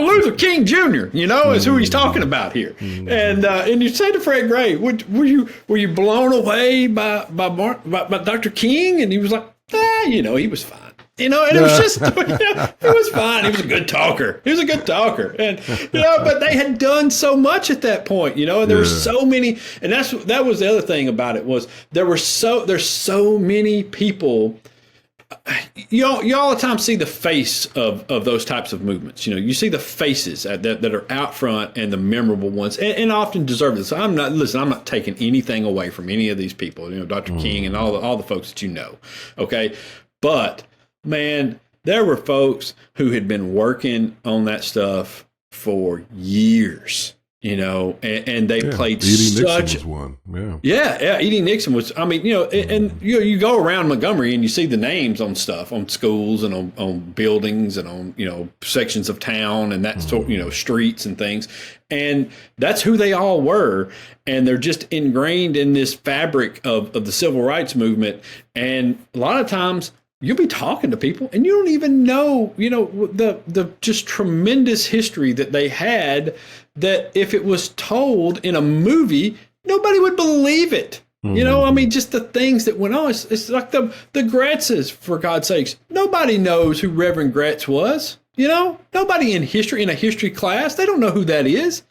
Luther King Jr. Is who he's talking about here. And you say to Fred Gray, were you blown away by Dr. King? And he was like, he was fine. And it was just, it was fine. He was a good talker. And, but they had done so much at that point, and there were so many, and that was the other thing about it was there's so many people. You all the time see the face of those types of movements. You see the faces that are out front and the memorable ones, and often deserve this. I'm not taking anything away from any of these people. Dr. King and all the folks that okay, but man, there were folks who had been working on that stuff for years. And they played Edie Nixon was one. Yeah. Edie Nixon was, I mean, and you go around Montgomery and you see the names on stuff, on schools and on buildings and on, sections of town and that sort, streets and things. And that's who they all were. And they're just ingrained in this fabric of the civil rights movement. And a lot of times you'll be talking to people and you don't even know, the just tremendous history that they had, that if it was told in a movie, nobody would believe it. I mean, just the things that went on. It's like the Gretzes, for God's sakes. Nobody knows who Reverend Gretz was. Nobody in a history class, they don't know who that is.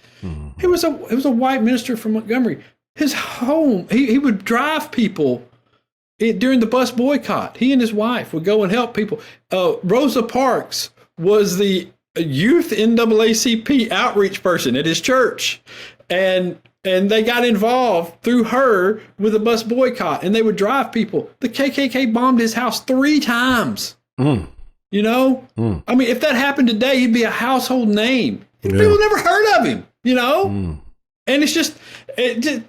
He was a white minister from Montgomery. His home, he would drive people during the bus boycott. He and his wife would go and help people. Rosa Parks was the youth NAACP outreach person at his church, and they got involved through her with a bus boycott, and they would drive people. The KKK bombed his house 3 times. I mean, if that happened today, he'd be a household name. People never heard of him. And it's just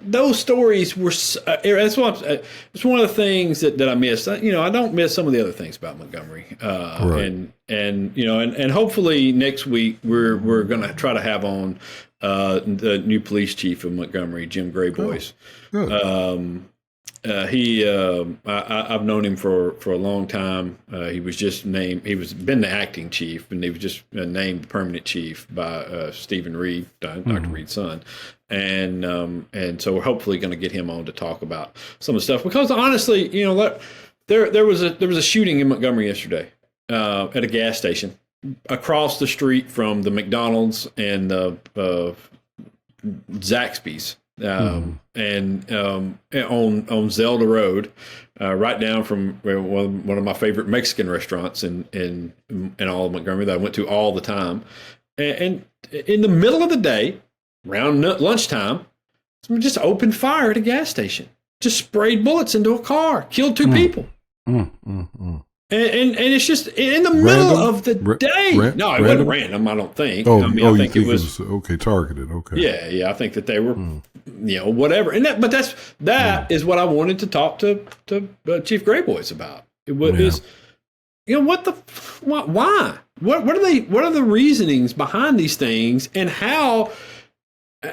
those stories were. It's one of the things that I miss. I don't miss some of the other things about Montgomery. Right. And hopefully next week we're going to try to have on the new police chief of Montgomery, Jim Grayboys. I've known him for a long time. He was just named. Been the acting chief, and he was just named permanent chief by Stephen Reed, Dr. Reed's son, and so we're hopefully going to get him on to talk about some of the stuff. Because honestly, there was a shooting in Montgomery yesterday at a gas station across the street from the McDonald's and the Zaxby's. And on Zelda Road, right down from one of my favorite Mexican restaurants in all of Montgomery that I went to all the time. And in the middle of the day, around lunchtime, someone just opened fire at a gas station, just sprayed bullets into a car, killed two people. And it's just in the middle of the day. No, it wasn't random, I don't think. I think it was okay, targeted. Okay. Yeah. I think that they were, whatever. And that is what I wanted to talk to Chief Grayboys about. Why? What are the reasonings behind these things, and how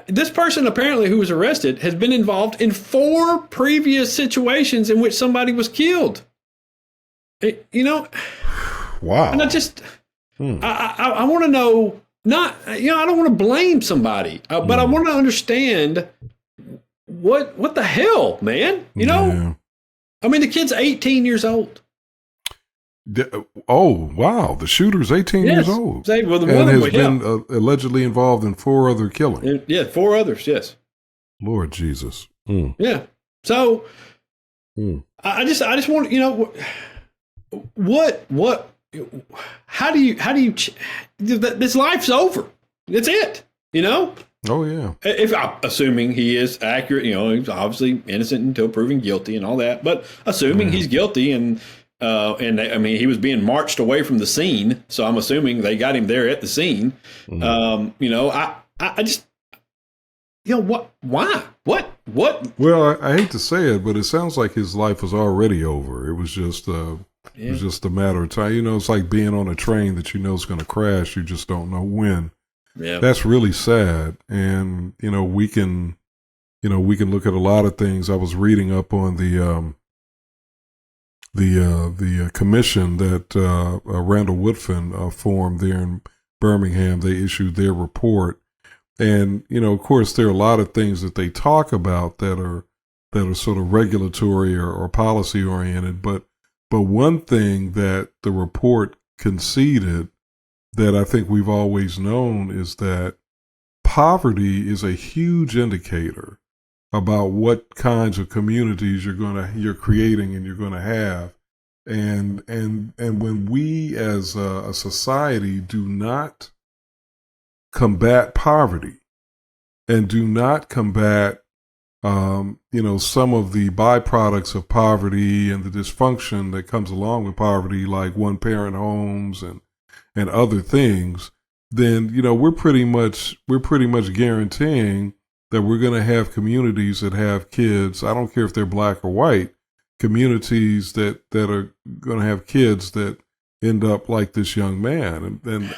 this person apparently who was arrested has been involved in 4 previous situations in which somebody was killed. Wow. And I want to know, I don't want to blame somebody, but I want to understand what the hell, man, Yeah. I mean, the kid's 18 years old. Oh, wow. The shooter's 18 years old. And has been allegedly involved in 4 other killings. Yeah, 4 others, yes. Lord Jesus. Yeah. So I just want, how do you, this life's over. That's it, Oh, yeah. If I'm assuming he is accurate, he's obviously innocent until proven guilty and all that, but assuming he's guilty and I mean, he was being marched away from the scene. So I'm assuming they got him there at the scene. I just, why? What? Well, I hate to say it, but it sounds like his life was already over. It was just, it was just a matter of time. It's like being on a train that is going to crash. You just don't know when. Yeah. That's really sad. And, we can look at a lot of things. I was reading up on the commission that Randall Woodfin formed there in Birmingham. They issued their report. And, of course, there are a lot of things that they talk about that are sort of regulatory or policy oriented. But one thing that the report conceded that I think we've always known is that poverty is a huge indicator about what kinds of communities you're creating and you're going to have. And when we as a society do not combat poverty and do not combat some of the byproducts of poverty and the dysfunction that comes along with poverty, like one-parent homes and other things, then we're pretty much guaranteeing that we're going to have communities that have kids. I don't care if they're black or white. Communities that are going to have kids that end up like this young man, and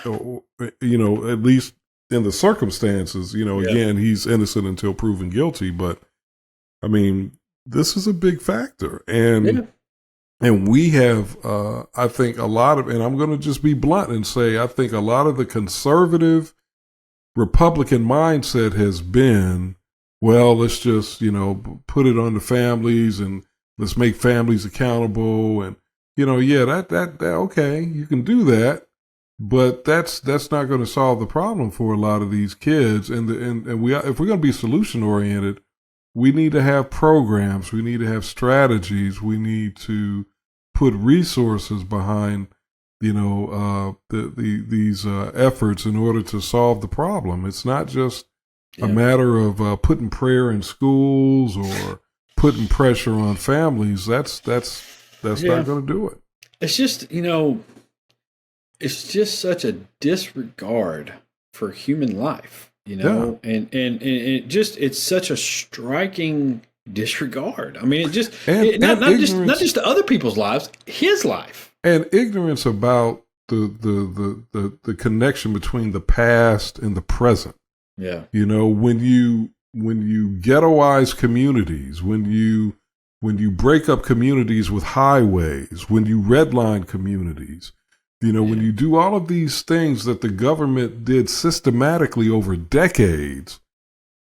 at least in the circumstances, again, he's innocent until proven guilty, but I mean, this is a big factor. And we have, I think and I'm going to just be blunt and say, I think a lot of the conservative Republican mindset has been, well, let's just, put it on the families and let's make families accountable. And, that okay, you can do that. But that's not going to solve the problem for a lot of these kids. And if we're going to be solution oriented, we need to have programs. We need to have strategies. We need to put resources behind, these efforts in order to solve the problem. It's not just a matter of putting prayer in schools or putting pressure on families. That's not going to do it. It's just, it's just such a disregard for human life, and it's such a striking disregard. I mean, it just not just to other people's lives, his life, and ignorance about the connection between the past and the present. Yeah, when you ghettoize communities, when you when you break up communities with highways, when you redline communities, when you do all of these things that the government did systematically over decades,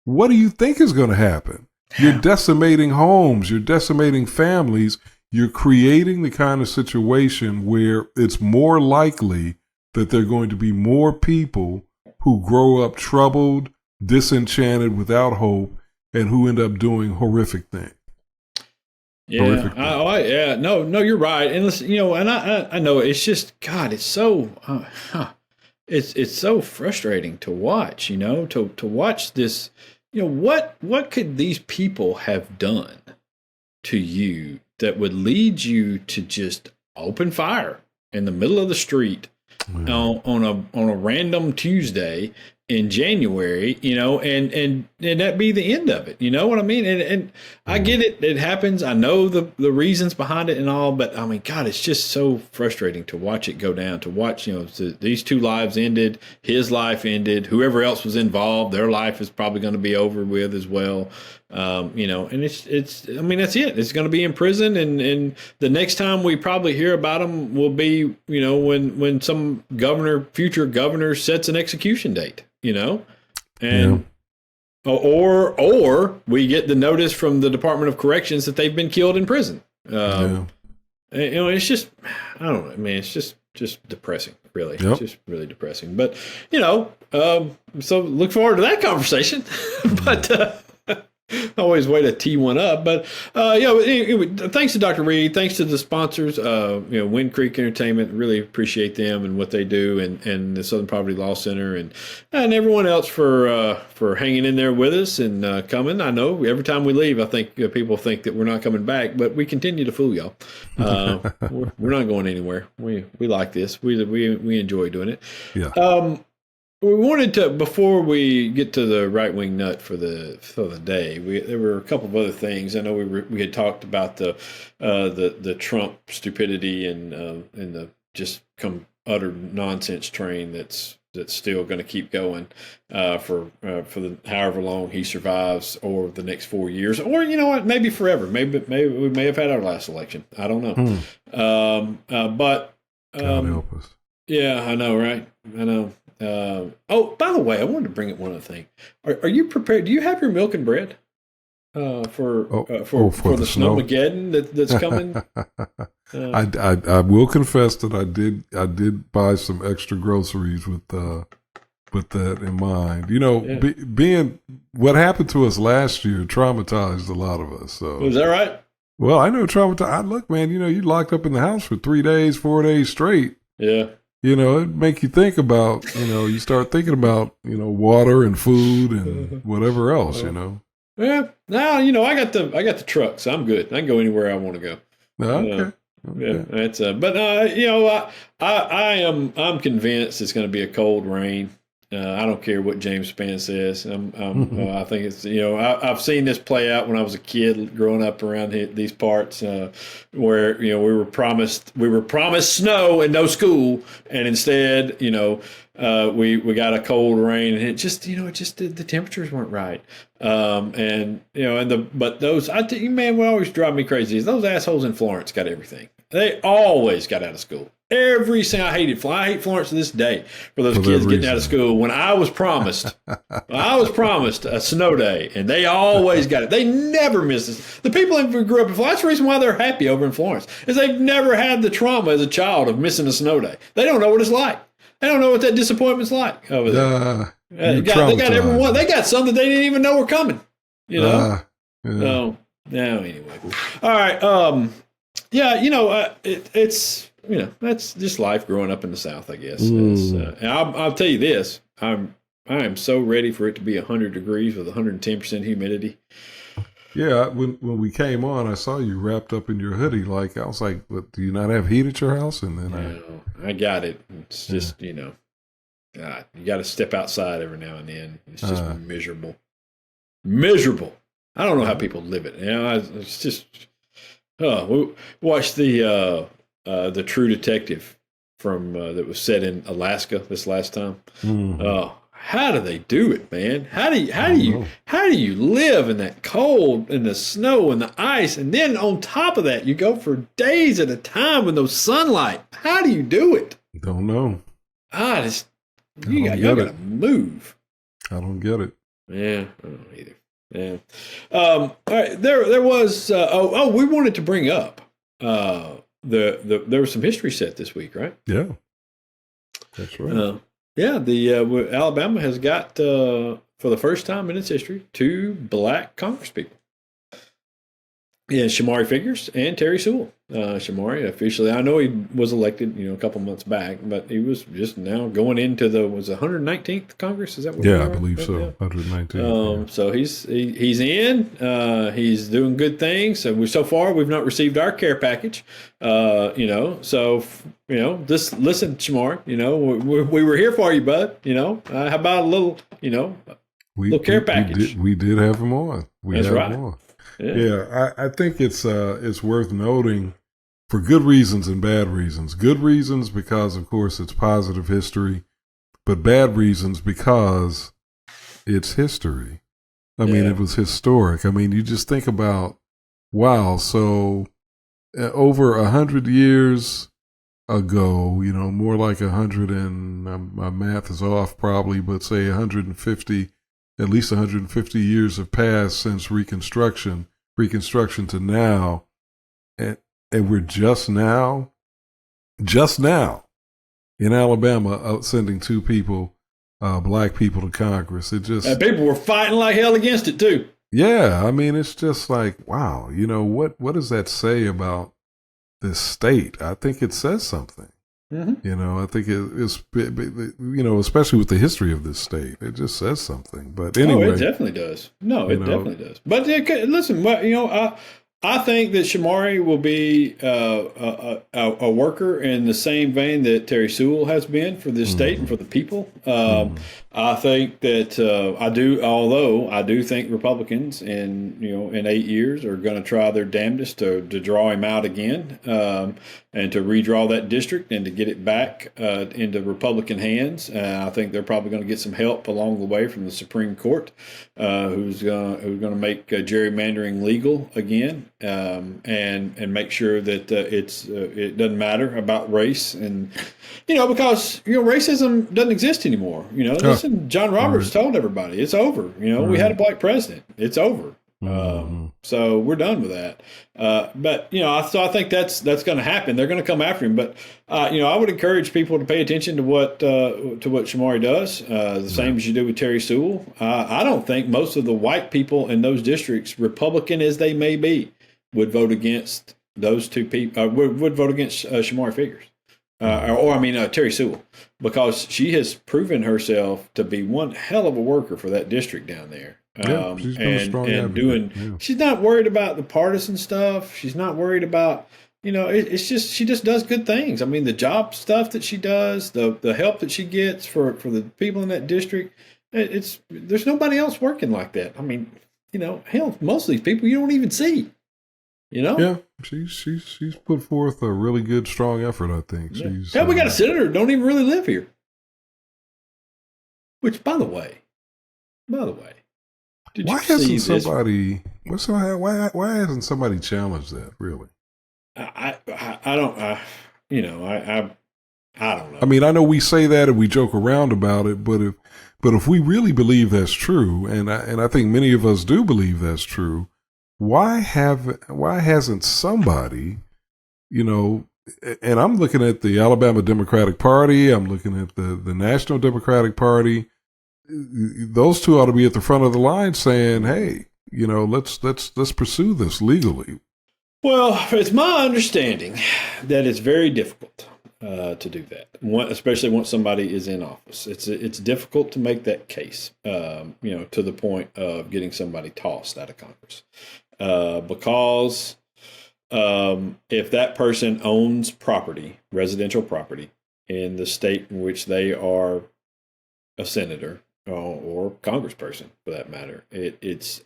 what do you think is going to happen? You're decimating homes, you're decimating families, you're creating the kind of situation where it's more likely that there are going to be more people who grow up troubled, disenchanted, without hope, and who end up doing horrific things. Yeah, no, you're right. And listen, and I know it's just, God, it's so, it's so frustrating to watch, to watch this, what could these people have done to you that would lead you to just open fire in the middle of the street on a random Tuesday in January, and that be the end of it. You know what I mean? And I get it. It happens. I know the reasons behind it and all, but I mean, God, it's just so frustrating to watch it go down, to watch, these two lives ended, his life ended, whoever else was involved, their life is probably going to be over with as well. And it's, I mean, that's it. It's going to be in prison. And the next time we probably hear about him will be, when some future governor sets an execution date, and or we get the notice from the Department of Corrections that they've been killed in prison. It's just, I don't know. I mean, it's just depressing, really. Yep. It's just really depressing. But, so look forward to that conversation. But, always way to tee one up. But, anyway, thanks to Dr. Reed. Thanks to the sponsors, Wind Creek Entertainment. Really appreciate them and what they do, and the Southern Poverty Law Center, and everyone else for hanging in there with us and coming. I know every time we leave, I think people think that we're not coming back, but we continue to fool y'all. We're not going anywhere. We like this. We enjoy doing it. Yeah. We wanted to, before we get to the Rightwing Nut for the day, there were a couple of other things. I know we had talked about the Trump stupidity and the just utter nonsense train that's still going to keep going for the however long he survives, or the next 4 years, or maybe forever. Maybe we may have had our last election. I don't know. But God help us. Yeah, I know, right? I know. By the way, I wanted to bring up one other thing. Are you prepared? Do you have your milk and bread for the Snowmageddon that's coming? I will confess that I did buy some extra groceries with that in mind. Being what happened to us last year traumatized a lot of us. So is that right? Well, I know traumatized. Look, man, you locked up in the house for 3 days, 4 days straight. Yeah. It make you think about, you start thinking about, water and food and whatever else, Yeah. Now, I got the truck, so I'm good. I can go anywhere I want to go. Okay. Yeah. That's but I'm convinced it's going to be a cold rain. I don't care what James Spann says. I think it's, I've seen this play out when I was a kid growing up around these parts, where, we were promised snow and no school. And instead, we got a cold rain, and it just, the temperatures weren't right. But those, man, what always drive me crazy is those assholes in Florence got everything. They always got out of school. I hate Florence to this day for those kids getting out of school. When I was promised a snow day, and they always got it. They never missed it. The people who grew up in Florence, that's the reason why they're happy over in Florence, is they've never had the trauma as a child of missing a snow day. They don't know what it's like. They don't know what that disappointment's like over there. They got everyone. They got some that they didn't even know were coming. Yeah. So anyway, all right. It's. That's just life growing up in the South, I guess. And I'll tell you this: I am so ready for it to be 100 degrees with 110% humidity. Yeah, when we came on, I saw you wrapped up in your hoodie. Like, I was like, "What, do you not have heat at your house?" And then I got it. It's just God, you got to step outside every now and then. It's just miserable. I don't know how people live it. It's just. We watched the True Detective from that was set in Alaska this last time. Mm-hmm. how do they do it, man? How do know. you live in that cold and the snow and the ice, and then on top of that, you go for days at a time with no sunlight? How do you do it? Don't know. You gotta move. I don't get it. Yeah, I don't either. Yeah. All right. There was. We wanted to bring up there was some history set this week, right? Yeah, that's right. The Alabama has got for the first time in its history 2 black congresspeople. Yeah, Shamari Figures and Terry Sewell. Shamari officially, I know he was elected, a couple months back, but he was just now going into the 119th Congress. Is that what? Yeah, I believe so. Yeah. 119. So he's in. He's doing good things. So far we've not received our care package. Just listen, Shamari. We were here for you, bud. How about a little, little care package? We did have him on. That's right. Him on. Yeah, I think it's worth noting for good reasons and bad reasons. Good reasons because, of course, it's positive history, but bad reasons because it's history. I mean, it was historic. I mean, you just think about, wow, so over 100 years ago, more like 100 and my math is off probably, but say 150. At least 150 years have passed since Reconstruction to now, and we're just now in Alabama sending 2 people, black people to Congress. It just people were fighting like hell against it too. Yeah, I mean, it's just like, wow, what does that say about this state? I think it says something. Mm-hmm. I think it's, especially with the history of this state, it just says something. But anyway. It definitely does. No, it definitely does. But listen, I think that Shamari will be a worker in the same vein that Terry Sewell has been for this state and for the people. I think that although I do think Republicans in 8 years are going to try their damnedest to draw him out again and to redraw that district and to get it back into Republican hands. I think they're probably going to get some help along the way from the Supreme Court, who's going to make gerrymandering legal again, and make sure that it doesn't matter about race, and because racism doesn't exist anymore. Listen, John Roberts told everybody it's over. We had a black president. It's over. So we're done with that. But I think that's going to happen. They're going to come after him. But I would encourage people to pay attention to what Shamari does. The same as you do with Terry Sewell. I don't think most of the white people in those districts, Republican as they may be, would vote against those 2 people. Would vote against Shamari Figures. Terry Sewell, because she has proven herself to be one hell of a worker for that district down there. She's been a strong advocate. She's not worried about the partisan stuff. She's not worried about, it's just, she just does good things. I mean, the job stuff that she does, the help that she gets for the people in that district, there's nobody else working like that. I mean, hell, most of these people you don't even see. Yeah, she's put forth a really good, strong effort, I think. Yeah. We got a senator who don't even really live here. Which, by the way, did why you see hasn't somebody? Why hasn't somebody challenged that? Really, I don't. I don't know. I mean, I know we say that and we joke around about it, but if we really believe that's true, and I think many of us do believe that's true. Why hasn't somebody, and I'm looking at the Alabama Democratic Party, I'm looking at the National Democratic Party. Those 2 ought to be at the front of the line saying, hey, let's pursue this legally. Well, it's my understanding that it's very difficult to do that, especially once somebody is in office. It's difficult to make that case, to the point of getting somebody tossed out of Congress. Because if that person owns property, residential property, in the state in which they are a senator or congressperson, for that matter, it's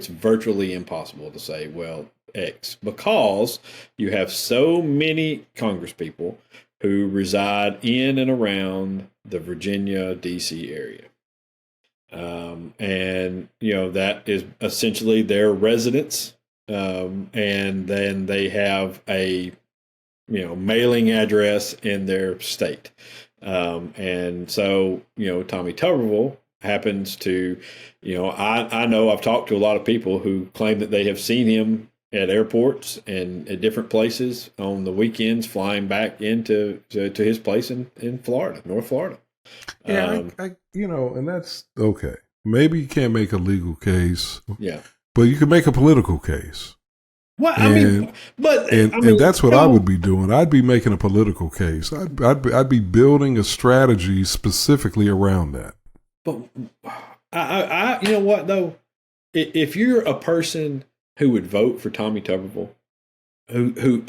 virtually impossible to say, well, X, because you have so many congresspeople who reside in and around the Virginia, D.C. area. And that is essentially their residence. And then they have a mailing address in their state. And so Tommy Tuberville happens to, I know I've talked to a lot of people who claim that they have seen him at airports and at different places on the weekends flying back into to his place in Florida, North Florida. Yeah, and that's okay. Maybe you can't make a legal case. Yeah. But you can make a political case. Well, and that's what I would be doing. I'd be making a political case. I'd be building a strategy specifically around that. But I you know what though, if you're a person who would vote for Tommy Tuberville, who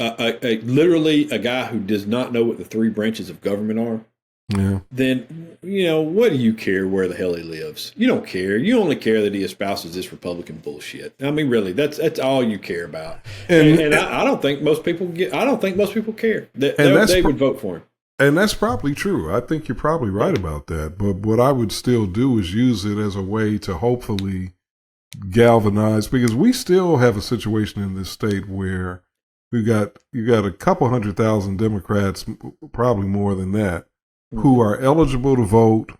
literally a guy who does not know what the three branches of government are, yeah, then what do you care where the hell he lives? You don't care. You only care that he espouses this Republican bullshit. I mean, really, that's all you care about. And I don't think most people care that they would vote for him. And that's probably true. I think you're probably right about that. But what I would still do is use it as a way to hopefully galvanize, because we still have a situation in this state where you got a couple 100,000 Democrats, probably more than that, who are eligible to vote,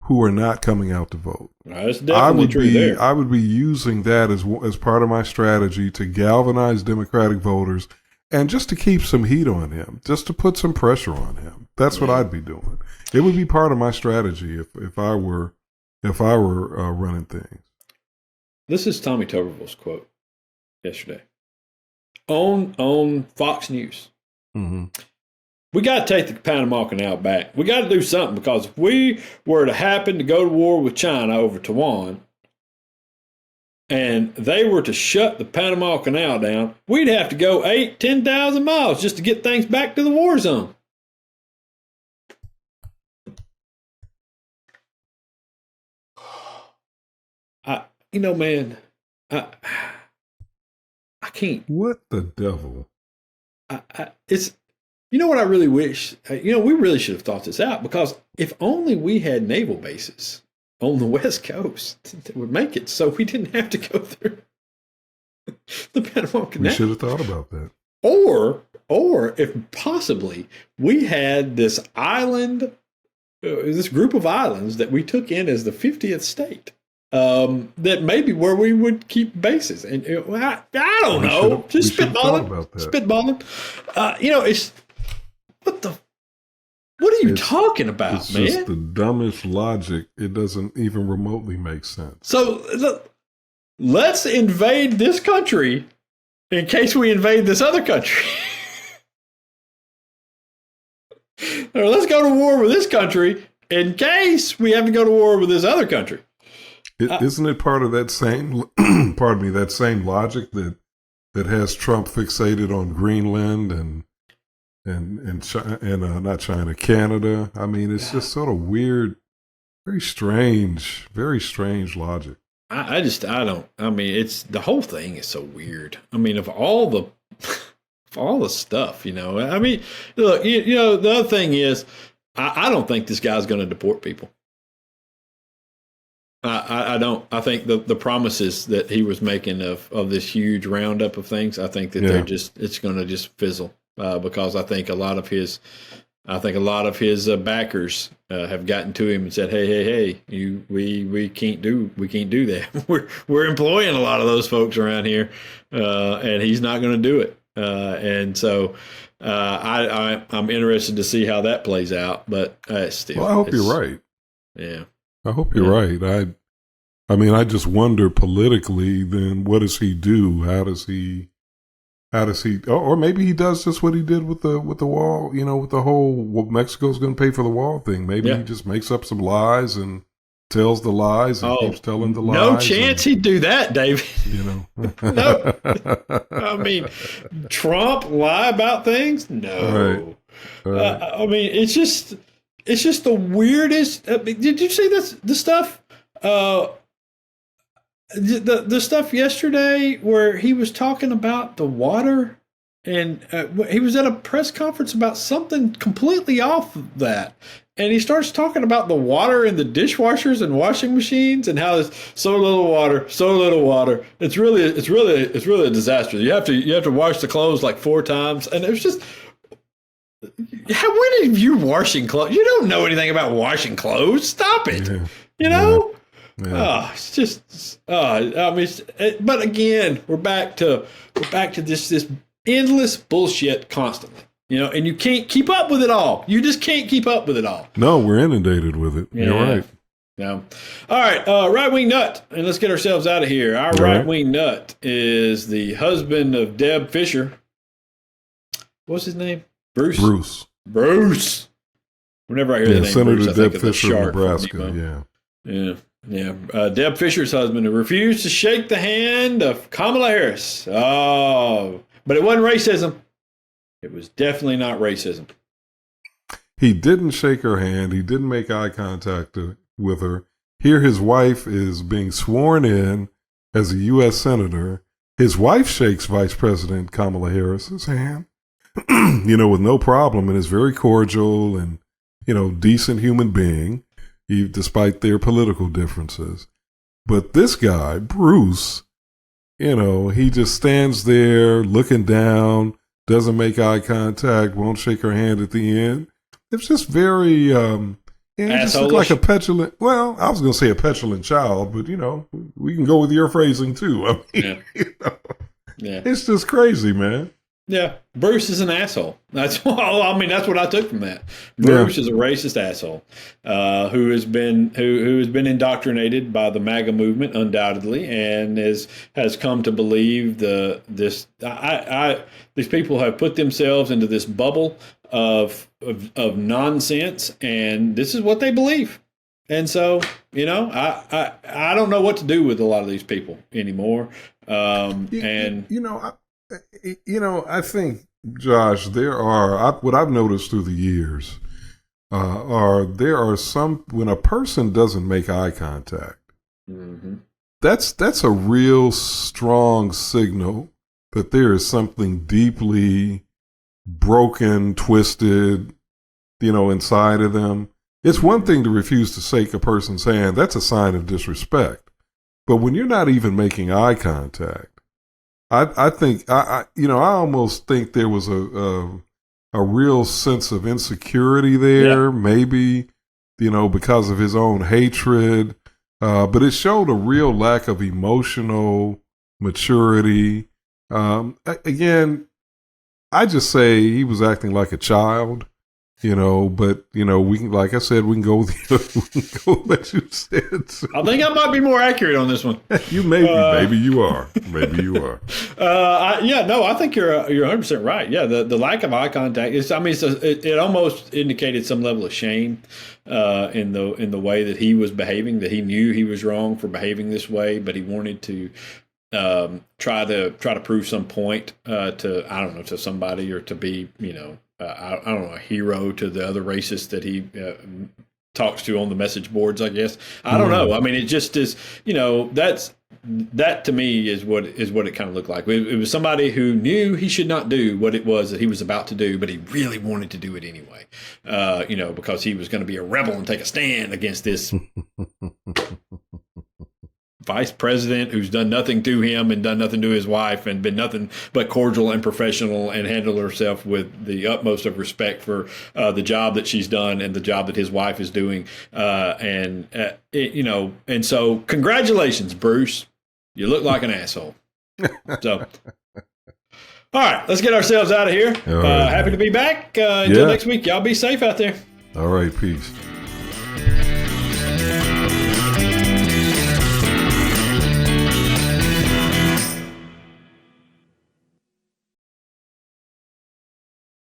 who are not coming out to vote. That's definitely true there. I would be using that as part of my strategy to galvanize Democratic voters and just to keep some heat on him, just to put some pressure on him. That's what I'd be doing. It would be part of my strategy if I were running things. This is Tommy Tuberville's quote yesterday on Fox News. Mm-hmm. We got to take the Panama Canal back. We got to do something, because if we were to happen to go to war with China over Taiwan and they were to shut the Panama Canal down, we'd have to go 10,000 miles just to get things back to the war zone. Man, I can't. What the devil? It's. You know what I really wish? We really should have thought this out, because if only we had naval bases on the West Coast that would make it so we didn't have to go through the Panama Canal. We should have thought about that. Or if possibly we had this island, this group of islands that we took in as the 50th state. That may be where we would keep bases. And I don't know. Just spitballing. It's what are you talking about, it's man? It's just the dumbest logic. It doesn't even remotely make sense. So let's invade this country in case we invade this other country. Or let's go to war with this country in case we have to go to war with this other country. Isn't it part of that same, that same logic that has Trump fixated on Greenland and not China, Canada? I mean, it's just sort of weird, very strange logic. It's the whole thing is so weird. I mean, of all the stuff, I mean, look, the other thing is, I don't think this guy's going to deport people. I don't. I think the promises that he was making of this huge roundup of things, I think that it's going to just fizzle, because I think a lot of his backers have gotten to him and said, hey, we can't do that. We're employing a lot of those folks around here, and he's not going to do it. And so I'm interested to see how that plays out. But still, well, I hope you're right. Yeah. I hope you're right. I mean, I just wonder politically, then what does he do? How does he, or maybe he does just what he did with the wall, with the whole Mexico's going to pay for the wall thing. Maybe he just makes up some lies and tells the lies and keeps telling the lies. No chance he'd do that, David. No. I mean, Trump lie about things? No. Right. I mean, it's just the weirdest. Did you see this? The stuff, the stuff yesterday where he was talking about the water, and he was at a press conference about something completely off of that, and he starts talking about the water in the dishwashers and washing machines and how there's so little water, so little water. It's really a disaster. You have to wash the clothes like 4 times, and it was just. When are you washing clothes? You don't know anything about washing clothes. Stop it. Yeah. You know. Yeah. It's just. But again, we're back to this endless bullshit constantly. You know, and you can't keep up with it all. You just can't keep up with it all. No, we're inundated with it. Yeah. You're right. Yeah. All right, Rightwing Nut, and let's get ourselves out of here. Our Rightwing Nut is the husband of Deb Fisher. What's his name? Bruce. Whenever I hear the name Senator Bruce, I Deb think of Fisher the of Nebraska. Yeah. Deb Fisher's husband who refused to shake the hand of Kamala Harris. Oh, but it wasn't racism. It was definitely not racism. He didn't shake her hand. He didn't make eye contact with her. Here his wife is being sworn in as a U.S. Senator. His wife shakes Vice President Kamala Harris's hand, with no problem, and is very cordial and, decent human being, despite their political differences. But this guy, Bruce, he just stands there looking down, doesn't make eye contact, won't shake her hand at the end. It's just very, just looked like a petulant, well, I was going to say a petulant child, but, we can go with your phrasing too. I mean, it's just crazy, man. Yeah, Bruce is an asshole. That's what I took from that. Bruce is a racist asshole who has been indoctrinated by the MAGA movement, undoubtedly, and has come to believe these people have put themselves into this bubble of nonsense, and this is what they believe. And so, I don't know what to do with a lot of these people anymore. I think, Josh, what I've noticed through the years there are some, when a person doesn't make eye contact, mm-hmm. that's a real strong signal that there is something deeply broken, twisted, inside of them. It's one thing to refuse to shake a person's hand. That's a sign of disrespect. But when you're not even making eye contact, I think I almost think there was a real sense of insecurity there, maybe, because of his own hatred. But it showed a real lack of emotional maturity. Again, I just say he was acting like a child. But we can, like I said, we can go with what you said. So. I think I might be more accurate on this one. You may be, maybe you are. I think you're 100% right. Yeah, the lack of eye contact it almost indicated some level of shame in the way that he was behaving. That he knew he was wrong for behaving this way, but he wanted to try to prove some point to somebody, or to be I don't know, a hero to the other racists that he talks to on the message boards, I guess. I don't know. I mean, it just is, that to me is what it kind of looked like. It was somebody who knew he should not do what it was that he was about to do, but he really wanted to do it anyway, because he was going to be a rebel and take a stand against this vice president who's done nothing to him and done nothing to his wife and been nothing but cordial and professional and handled herself with the utmost of respect for the job that she's done and the job that his wife is doing. And so congratulations, Bruce. You look like an asshole. So, all right, let's get ourselves out of here. Right, happy to be back. Until next week, y'all be safe out there. All right, peace.